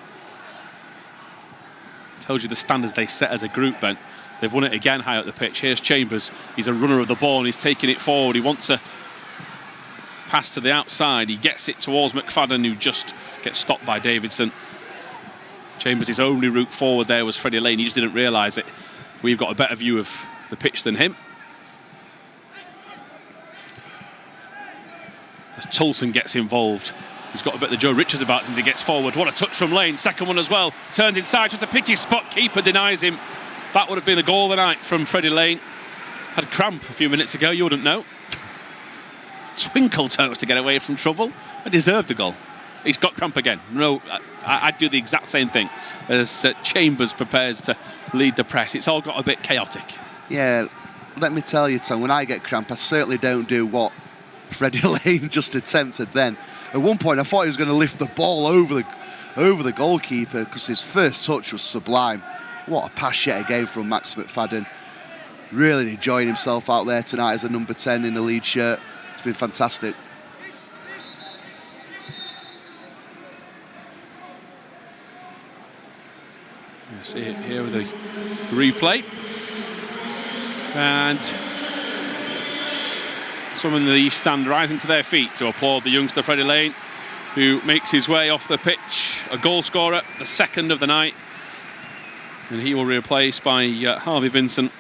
Tells you the standards they set as a group, Ben. They've won it again high up the pitch. Here's Chambers. He's a runner of the ball and he's taking it forward. He wants a pass to the outside. He gets it towards McFadden, who just gets stopped by Davidson. Chambers' only route forward there was Freddie Lane. He just didn't realise it. We've got a better view of the pitch than him. As Toulson gets involved, he's got a bit of the Joe Richards about him. He gets forward. What a touch from Lane. Second one as well. Turns inside, just to pick his spot. Keeper denies him. That would have been the goal of the night from Freddie Lane. Had cramp a few minutes ago, you wouldn't know. Twinkle toes to get away from trouble. I deserved the goal. He's got cramp again. No, I'd do the exact same thing as Chambers prepares to lead the press. It's all got a bit chaotic. Yeah, let me tell you, Tom, when I get cramp, I certainly don't do what Freddie Lane just attempted then. At one point, I thought he was going to lift the ball over the goalkeeper because his first touch was sublime. What a pass yet again from Max McFadden. Really enjoying himself out there tonight as a number 10 in the Leeds shirt. It's been fantastic. You see it here with the replay. And some in the East stand rising to their feet to applaud the youngster Freddie Lane, who makes his way off the pitch. A goal scorer, the second of the night. And he will be replaced by Harvey Vincent.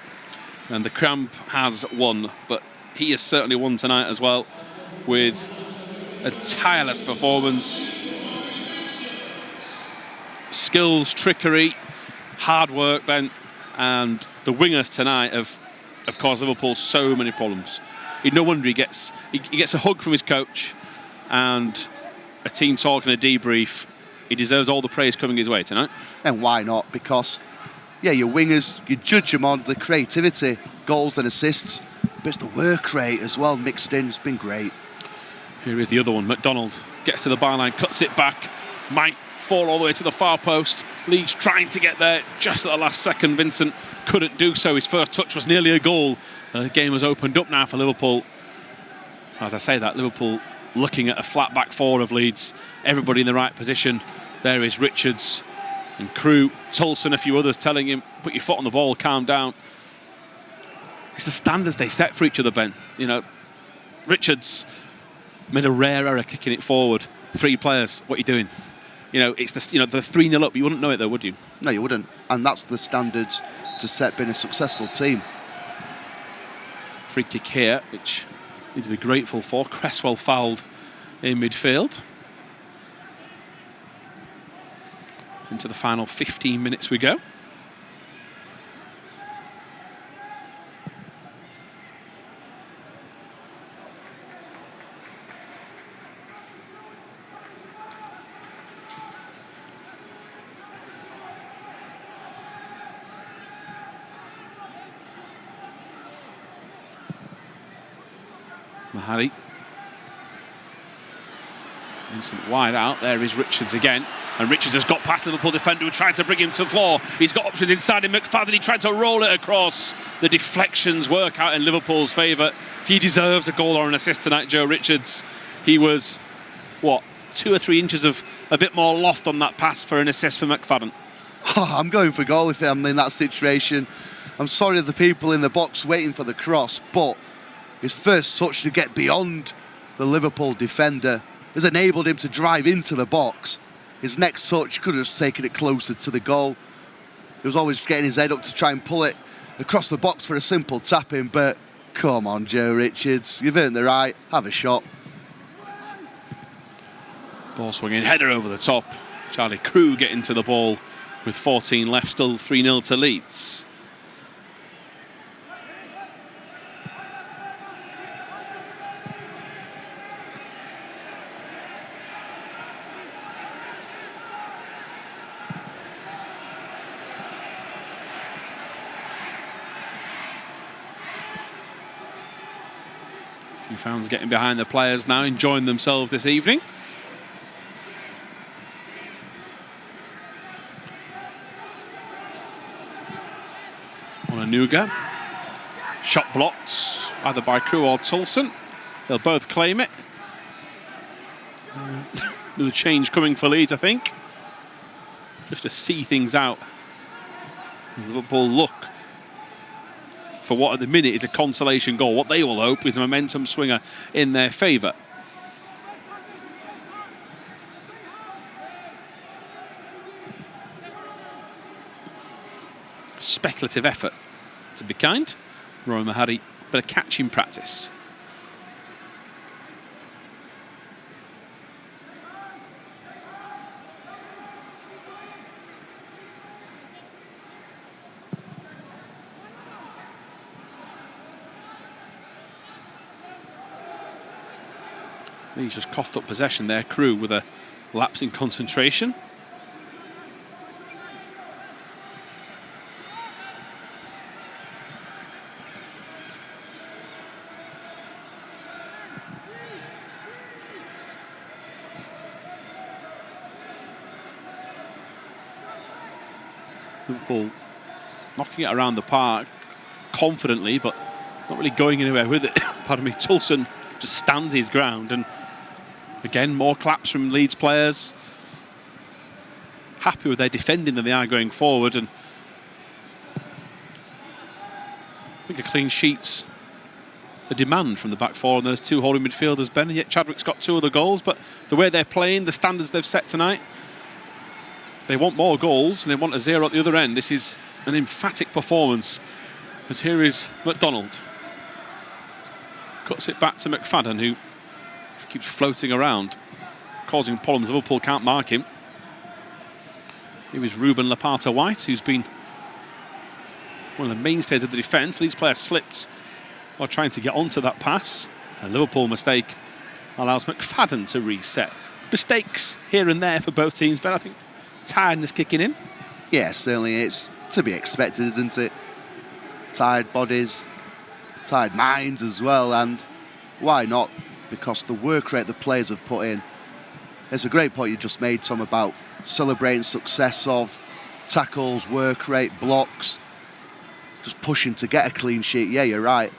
And the cramp has won, but he has certainly won tonight as well with a tireless performance. Skills, trickery, hard work, Ben. And the wingers tonight have caused Liverpool so many problems. no wonder he gets a hug from his coach and a team talk and a debrief. He deserves all the praise coming his way tonight. And why not? Because, yeah, your wingers, you judge them on the creativity, goals and assists, but it's the work rate as well mixed in. It's been great. Here is the other one. McDonald gets to the byline, cuts it back, might fall all the way to the far post. Leeds trying to get there just at the last second. Vincent couldn't do so. His first touch was nearly a goal. The game has opened up now for Liverpool. As I say that, Liverpool looking at a flat back four of Leeds. Everybody in the right position. There is Richards and Crew, Toulson, a few others telling him, put your foot on the ball, calm down. It's the standards they set for each other, Ben. You know, Richards made a rare error kicking it forward. 3 players, what are you doing? You know, it's the, the 3-0 up. You wouldn't know it though, would you? No, you wouldn't. And that's the standards to set being a successful team. Free kick here, which need to be grateful for. Cresswell fouled in midfield. Into the final 15 minutes we go. Mahady. Vincent wide out. There is Richards again. And Richards has got past the Liverpool defender who tried to bring him to the floor. He's got options inside him. McFadden, he tried to roll it across. The deflections work out in Liverpool's favour. He deserves a goal or an assist tonight, Joe Richards. He was, what, 2 or 3 inches of a bit more loft on that pass for an assist for McFadden. Oh, I'm going for goal if I'm in that situation. I'm sorry the people in the box waiting for the cross, but his first touch to get beyond the Liverpool defender has enabled him to drive into the box. His next touch could have taken it closer to the goal. He was always getting his head up to try and pull it across the box for a simple tap-in, but come on, Joe Richards, you've earned the right, have a shot. Ball swinging, header over the top. Charlie Crew getting to the ball with 14 left, still 3-0 to Leeds. Fans getting behind the players now, enjoying themselves this evening. Onanuga. Shot blocked either by Crew or Toulson. They'll both claim it. Another change coming for Leeds, I think. Just to see things out. Liverpool look for what at the minute is a consolation goal. What they will hope is a momentum swinger in their favour. Speculative effort, to be kind. Roy Mahady, but a catch in practice. He's just coughed up possession there. Crew with a lapse in concentration. Liverpool knocking it around the park confidently, but not really going anywhere with it. Pardon me. Toulson just stands his ground, and again, more claps from Leeds players. Happy with their defending than they are going forward, and I think a clean sheet's a demand from the back four and those 2 holding midfielders, Ben. And yet Chadwick's got 2 of the goals, but the way they're playing, the standards they've set tonight, they want more goals and they want a 0 at the other end. This is an emphatic performance, as here is McDonald. Cuts it back to McFadden, who keeps floating around, causing problems. Liverpool can't mark him. Here is Ruben Lopata-White, who's been one of the mainstays of the defence. Leeds player slipped or trying to get onto that pass. A Liverpool mistake allows McFadden to reset. Mistakes here and there for both teams, but I think tiredness kicking in. Yeah, certainly it's to be expected, isn't it? Tired bodies, tired minds as well, and why not? Because the work rate the players have put in. It's a great point you just made, Tom, about celebrating success of tackles, work rate, blocks, just pushing to get a clean sheet. Yeah, you're right.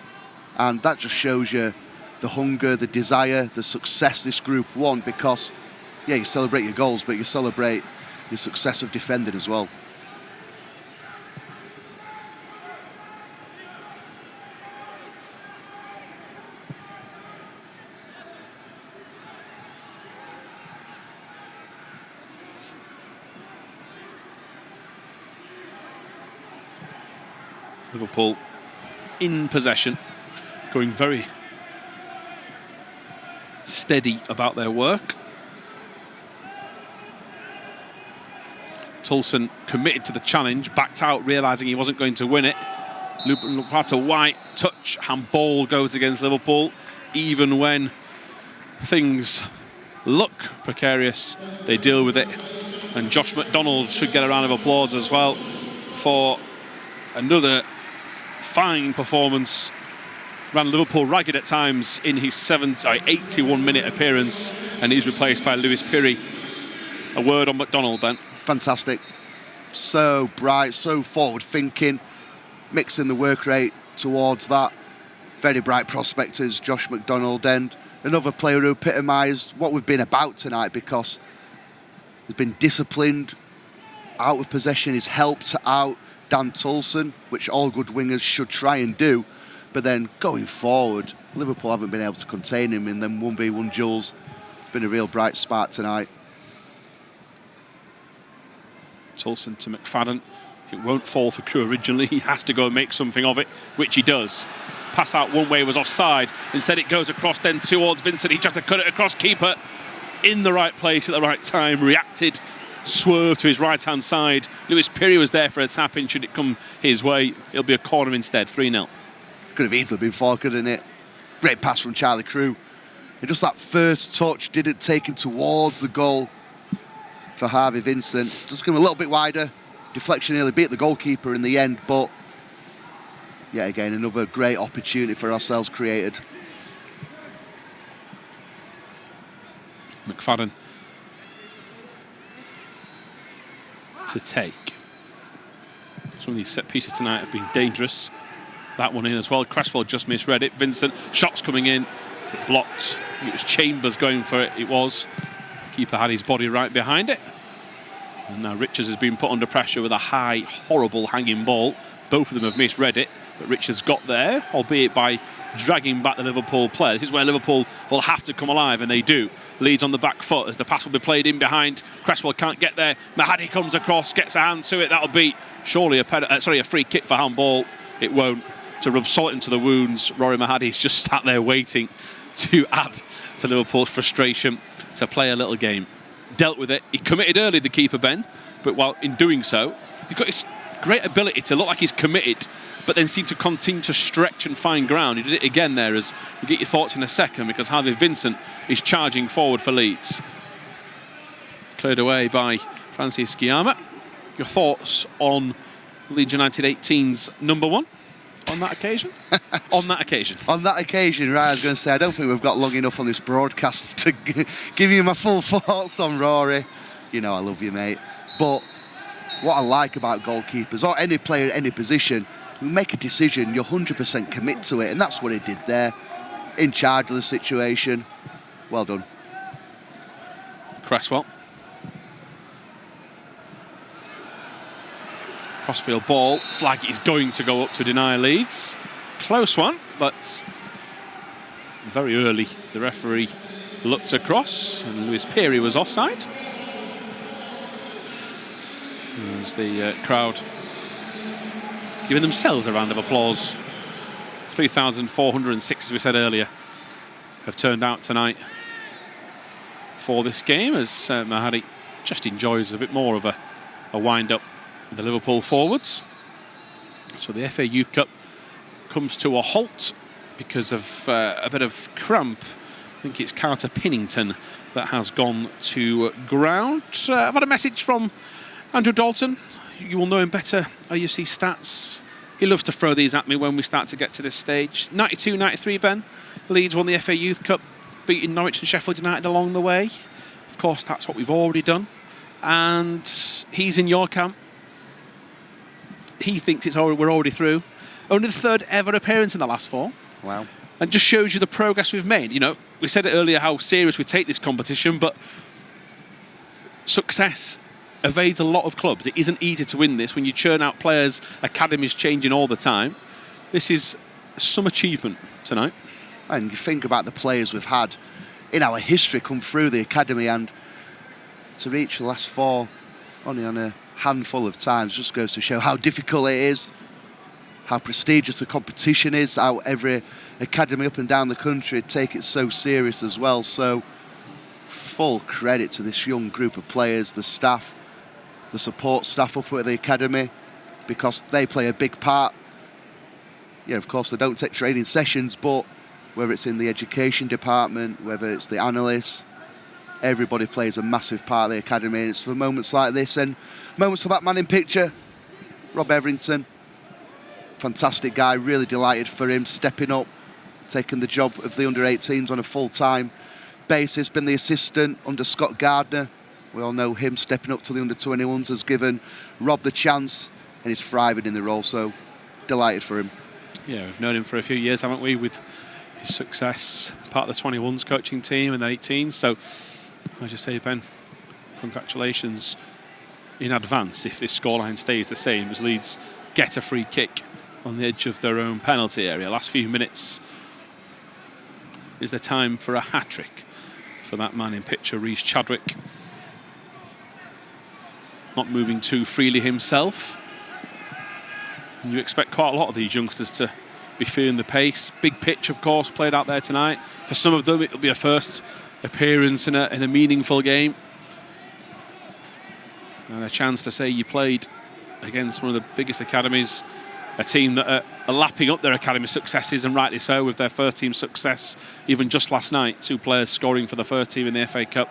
And that just shows you the hunger, the desire, the success this group won, because, yeah, you celebrate your goals, but you celebrate your success of defending as well. Liverpool in possession, going very steady about their work. Toulson committed to the challenge, backed out, realising he wasn't going to win it. Lopata-White touch, handball goes against Liverpool. Even when things look precarious, they deal with it. And Josh McDonald should get a round of applause as well for another fine performance. Ran Liverpool ragged at times in his 81-minute appearance, and he's replaced by Pirie. A word on McDonald, Ben. Fantastic. So bright, so forward-thinking, mixing the work rate towards that. Very bright prospectors, Josh McDonald, and another player who epitomised what we've been about tonight, because he's been disciplined, out of possession, he's helped out Dan Toulson, which all good wingers should try and do. But then going forward, Liverpool haven't been able to contain him in them 1v1 duels. Been a real bright spark tonight. Toulson to McFadden. It won't fall for Crew originally. He has to go and make something of it, which he does. Pass out one way was offside. Instead it goes across then towards Vincent. He tried to cut it across, keeper in the right place at the right time, reacted, swerved to his right-hand side. Pirie was there for a tap-in. Should it come his way, it'll be a corner instead, 3-0. Could have easily been 4, couldn't it? Great pass from Charlie Crew. And just that first touch didn't take him towards the goal for Harvey Vincent. Just going a little bit wider. Deflection nearly beat the goalkeeper in the end, but yeah, again, another great opportunity for ourselves created. McFadden to take. Some of these set pieces tonight have been dangerous. That one in as well. Cresswell just misread it. Vincent, shots coming in, blocked. It was Chambers going for it. It was. The keeper had his body right behind it. And now Richards has been put under pressure with a high, horrible hanging ball. Both of them have misread it, but Richards got there, albeit by dragging back the Liverpool player. This is where Liverpool will have to come alive, and they do. Leeds on the back foot as the pass will be played in behind. Cresswell can't get there. Mahady comes across, gets a hand to it. That'll be surely a free kick for handball. It won't. To rub salt into the wounds, Rory Mahady's just sat there waiting to add to Liverpool's frustration, to play a little game. Dealt with it. He committed early, the keeper, Ben, but while in doing so, he's got this great ability to look like he's committed, but then seem to continue to stretch and find ground. He did it again there, as we'll get your thoughts in a second, because Harvey Vincent is charging forward for Leeds. Cleared away by Francis Gyimah. Your thoughts on Leeds United 18's number 1? On that occasion? On that occasion. On that occasion, right, I was going to say, I don't think we've got long enough on this broadcast to give you my full thoughts on Rory. You know I love you, mate. But what I like about goalkeepers, or any player at any position, you make a decision, you 100% commit to it, and that's what he did there. In charge of the situation. Well done. Cresswell. Crossfield ball, flag is going to go up to deny Leeds. Close one, but very early the referee looked across and Pirie was offside. As the crowd giving themselves a round of applause. 3,406, as we said earlier, have turned out tonight for this game, as Mahady just enjoys a bit more of a wind-up with the Liverpool forwards. So the FA Youth Cup comes to a halt because of a bit of cramp. I think it's Carter Pinnington that has gone to ground. I've had a message from Andrew Dalton. You will know him better. AUC stats. He loves to throw these at me when we start to get to this stage. 92-93, Ben. Leeds won the FA Youth Cup, beating Norwich and Sheffield United along the way. Of course, that's what we've already done. And he's in your camp. He thinks we're already through. Only the third ever appearance in the last 4. Wow. And just shows you the progress we've made. You know, we said it earlier how serious we take this competition, but success evades a lot of clubs. It isn't easy to win this when you churn out players, academies changing all the time. This is some achievement tonight. And you think about the players we've had in our history come through the academy, and to reach the last 4 only on a handful of times just goes to show how difficult it is, how prestigious the competition is, how every academy up and down the country take it so serious as well. So full credit to this young group of players, the staff, the support staff up at the academy, because they play a big part. Yeah, of course they don't take training sessions, but whether it's in the education department, whether it's the analysts, everybody plays a massive part of the academy. And it's for moments like this and moments for that man in picture, Rob Everington. Fantastic guy, really delighted for him stepping up, taking the job of the under-18s on a full-time basis, been the assistant under Scott Gardner. We all know him stepping up to the under-21s has given Rob the chance, and he's thriving in the role, so delighted for him. Yeah, we've known him for a few years, haven't we, with his success, part of the 21s coaching team and the 18s. So, as you say, Ben, congratulations in advance if this scoreline stays the same as Leeds get a free kick on the edge of their own penalty area. Last few minutes is the time for a hat-trick for that man in picture, Chadwick. Not moving too freely himself. And you expect quite a lot of these youngsters to be feeling the pace. Big pitch, of course, played out there tonight. For some of them, it'll be a first appearance in a meaningful game. And a chance to say you played against one of the biggest academies, a team that are lapping up their academy successes, and rightly so, with their first team success even just last night. 2 players scoring for the first team in the FA Cup.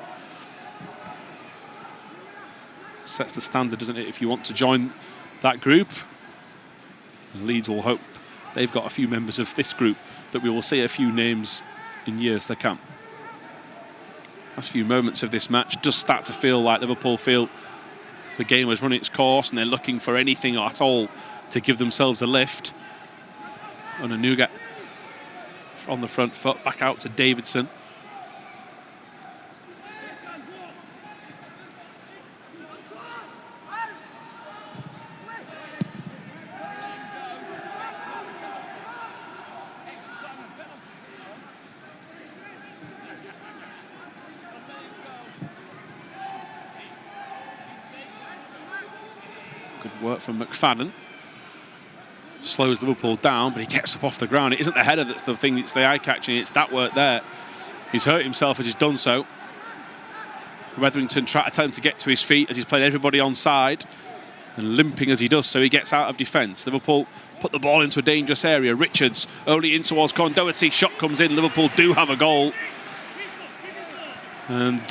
Sets the standard, doesn't it, if you want to join that group. And Leeds will hope they've got a few members of this group that we will see a few names in years to come. Last few moments of this match does start to feel like Liverpool feel the game has run its course and they're looking for anything at all to give themselves a lift. Onanuga on the front foot, back out to Davidson. Good work from McFadden. Slows Liverpool down, but he gets up off the ground. It isn't the header that's the thing, it's the eye-catching, it's that work there. He's hurt himself as he's done so. Wetherington trying to tell him to get to his feet as he's playing everybody on side, and limping as he does so, he gets out of defence. Liverpool put the ball into a dangerous area. Richards only in towards Kone-Doherty. Shot comes in. Liverpool do have a goal. And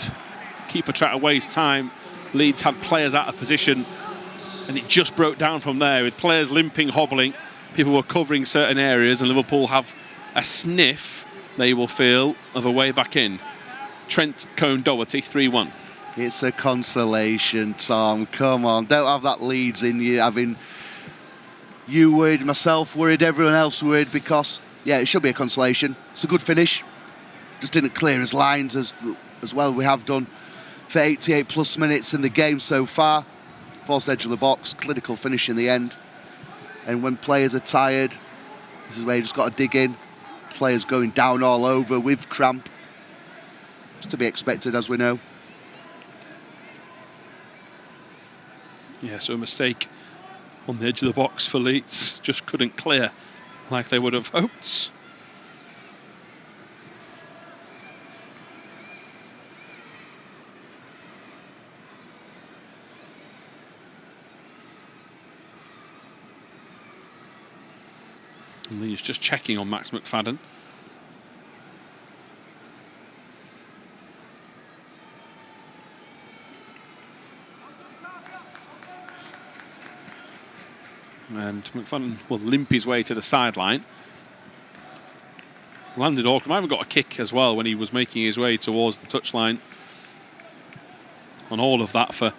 keeper trying to waste time. Leeds had players out of position, and it just broke down from there with players limping, hobbling. People were covering certain areas, and Liverpool have a sniff, they will feel, of a way back in. Trent Kone-Doherty, 3-1. It's a consolation, Tom. Come on, don't have that Leeds in you. Having you worried, myself worried, everyone else worried, because, yeah, it should be a consolation. It's a good finish. Just didn't clear his lines as well we have done for 88 plus minutes in the game so far. Forced edge of the box, clinical finish in the end. And when players are tired, this is where you just got to dig in. Players going down all over with cramp. It's to be expected, as we know. Yeah, so a mistake on the edge of the box for Leeds. Just couldn't clear like they would have hoped. And Leeds just checking on Max McFadden. And McFadden will limp his way to the sideline. Landed awkward. I even got a kick as well when he was making his way towards the touchline. And all of that for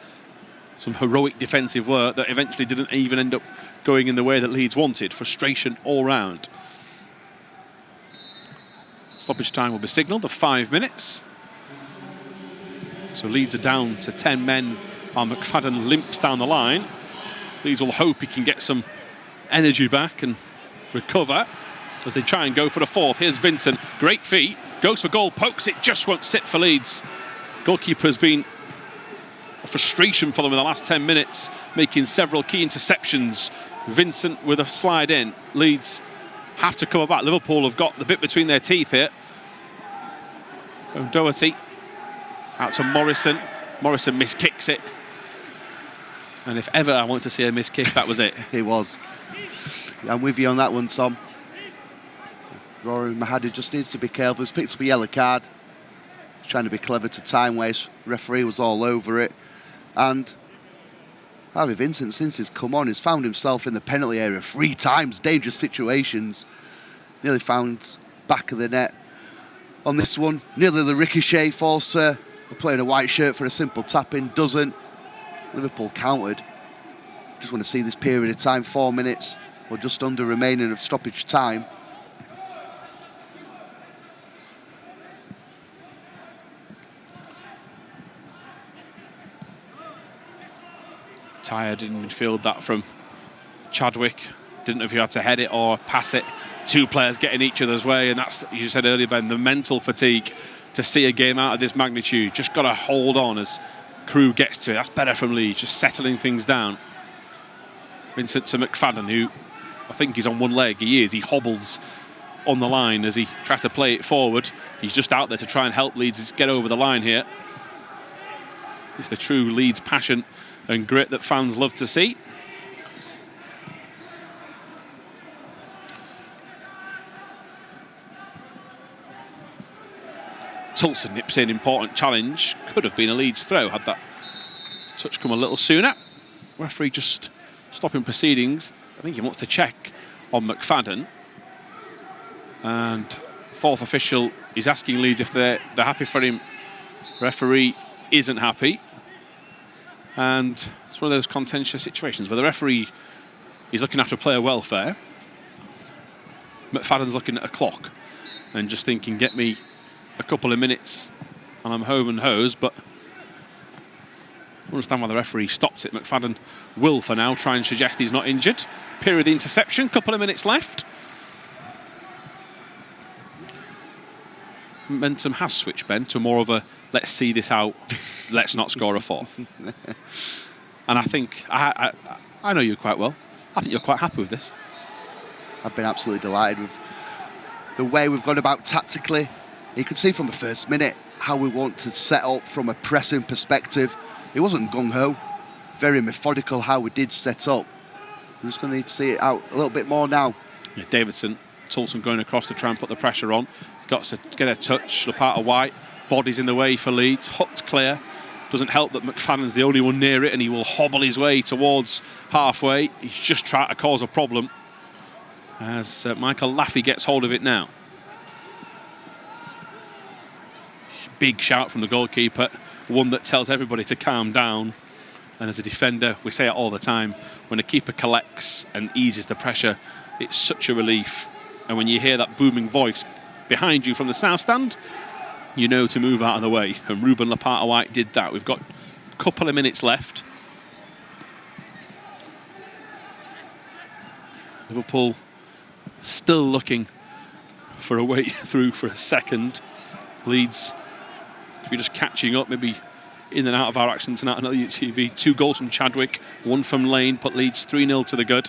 some heroic defensive work that eventually didn't even end up going in the way that Leeds wanted. Frustration all round. Stoppage time will be signalled of 5 minutes. So Leeds are down to 10 men while McFadden limps down the line. Leeds will hope he can get some energy back and recover as they try and go for the fourth. Here's Vincent, great feet, goes for goal, pokes it, just won't sit for Leeds. Goalkeeper has been a frustration for them in the last 10 minutes, making several key interceptions. Vincent with a slide in. Leeds have to cover back. Liverpool have got the bit between their teeth here. Kone-Doherty out to Morrison. Morrison miskicks it. And if ever I want to see a miss kick, that was it. It was. I'm with you on that one, Tom. Rory Mahady just needs to be careful. He's picked up a yellow card. He's trying to be clever to time waste. Referee was all over it. And Harvey Vincent, since he's come on, has found himself in the penalty area 3 times. Dangerous situations. Nearly found back of the net on this one. Nearly the ricochet falls to a player in a white shirt for a simple tap-in. Doesn't. Liverpool countered. Just want to see this period of time, 4 minutes or just under remaining of stoppage time. Tired in midfield, that from Chadwick. Didn't know if you had to head it or pass it. 2 players getting each other's way, and that's, you said earlier, Ben, the mental fatigue to see a game out of this magnitude. Just got to hold on as Crew gets to it. That's better from Leeds, just settling things down. Vincent to McFadden, who I think he's on one leg. He is. He hobbles on the line as he tries to play it forward. He's just out there to try and help Leeds get over the line here. It's the true Leeds passion and grit that fans love to see. Toulson nips in, important challenge. Could have been a Leeds throw had that touch come a little sooner. Referee just stopping proceedings. I think he wants to check on McFadden. And 4th official is asking Leeds if they're happy for him. Referee isn't happy. And it's one of those contentious situations where the referee is looking after player welfare. McFadden's looking at a clock and just thinking, get me a couple of minutes and I'm home and hosed, but I understand why the referee stopped it. McFadden will, for now, try and suggest he's not injured. Pirie the interception, couple of minutes left. Momentum has switched, Ben, to more of a let's see this out, let's not score a 4th. And I think, I know you quite well, I think you're quite happy with this. I've been absolutely delighted with the way we've gone about tactically. You could see from the first minute how we want to set up from a pressing perspective. It wasn't gung-ho, very methodical how we did set up. We're just going to need to see it out a little bit more now. Yeah, Davidson, Toulson going across to try and put the pressure on. Got to get a touch. Lopata-White, body's in the way for Leeds. Hooked clear. Doesn't help that McFadden's the only one near it, and he will hobble his way towards halfway. He's just trying to cause a problem as Michael Laffey gets hold of it now. Big shout from the goalkeeper, one that tells everybody to calm down. And as a defender, we say it all the time, when a keeper collects and eases the pressure, it's such a relief. And when you hear that booming voice behind you from the south stand, you know to move out of the way. And Ruben Lopata-White did that. We've got a couple of minutes left. Liverpool still looking for a way through for a second. Leeds, if you're just catching up, maybe in and out of our action tonight on LUTV. 2 goals from Chadwick, 1 from Lane, put Leeds 3-0 to the good.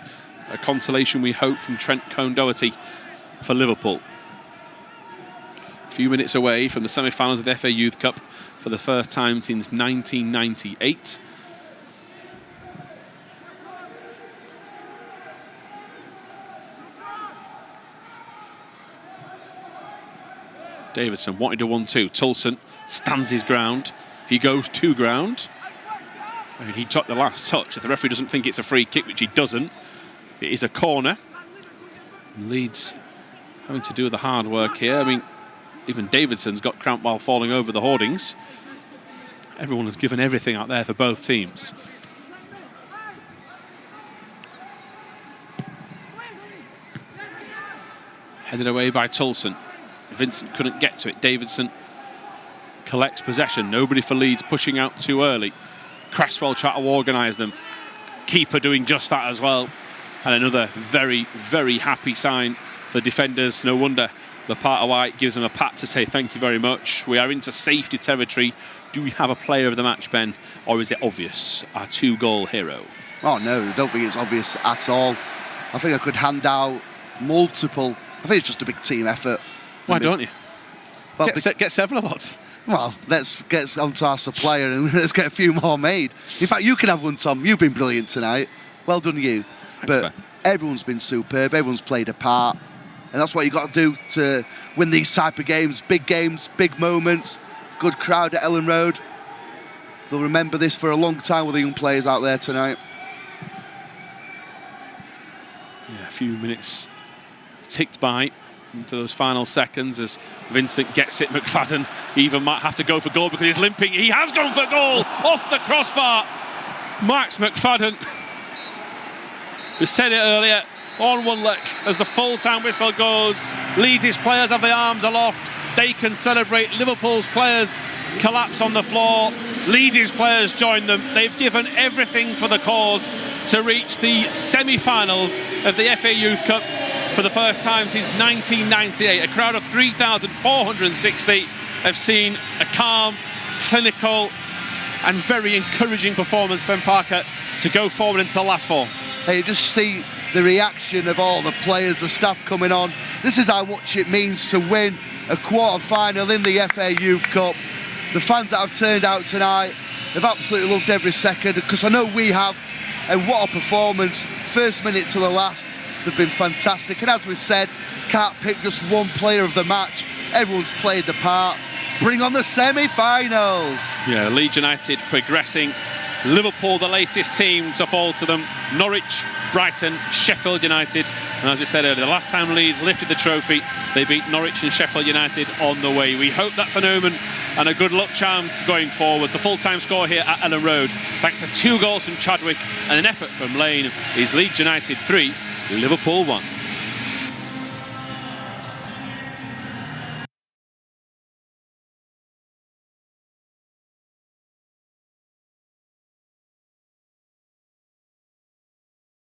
A consolation, we hope, from Trent Kone-Doherty for Liverpool. A few minutes away from the semi-finals of the FA Youth Cup for the first time since 1998. Davidson wanted a 1-2. Toulson stands his ground. He goes to ground. I mean, he took the last touch. If the referee doesn't think it's a free kick, which he doesn't, it is a corner. Leeds having to do the hard work here. I mean, even Davidson's got cramp while falling over the hoardings. Everyone has given everything out there for both teams. Headed away by Toulson. Vincent couldn't get to it. Davidson collects possession. Nobody for Leeds pushing out too early. Cresswell trying to organise them. Keeper doing just that as well. And another very, very happy sign for defenders. No wonder Lopata-White gives them a pat to say thank you very much. We are into safety territory. Do we have a player of the match, Ben? Or is it obvious? Our 2-goal hero. Oh, no, I don't think it's obvious at all. I think I could hand out multiple. I think it's just a big team effort. Why don't you? Well, get 7 awards. Well, let's get onto our supplier and let's get a few more made. In fact, you can have one, Tom. You've been brilliant tonight. Well done, you. Thanks, but Ben. Everyone's been superb. Everyone's played a part. And that's what you've got to do to win these type of games. Games, big moments. Good crowd at Elland Road. They'll remember this for a long time with the young players out there tonight. Yeah, a few minutes ticked by into those final seconds as Vincent gets it. McFadden even might have to go for goal because he's limping. He has gone for goal off the crossbar. Max McFadden. We said it earlier, on one leg as the full-time whistle goes. Leeds' players have the arms aloft. They can celebrate. Liverpool's players collapse on the floor. Leeds' players join them. They've given everything for the cause to reach the semi-finals of the FA Youth Cup for the first time since 1998. A crowd of 3,460 have seen a calm, clinical and very encouraging performance, Ben Parker, to go forward into the last 4. Hey, just see the reaction of all the players, the staff coming on. This is how much it means to win a quarter-final in the FA Youth Cup. The fans that have turned out tonight have absolutely loved every second, because I know we have. And what a performance. First minute to the last, they've been fantastic. And as we said, can't pick just one player of the match. Everyone's played the part. Bring on the semi-finals. Yeah, Leeds United progressing. Liverpool, the latest team to fall to them. Norwich, Brighton, Sheffield United. And as we said earlier, the last time Leeds lifted the trophy, they beat Norwich and Sheffield United on the way. We hope that's an omen and a good luck charm going forward. The full-time score here at Elland Road, thanks to 2 goals from Chadwick and an effort from Lane, is Leeds United 3, Liverpool 1.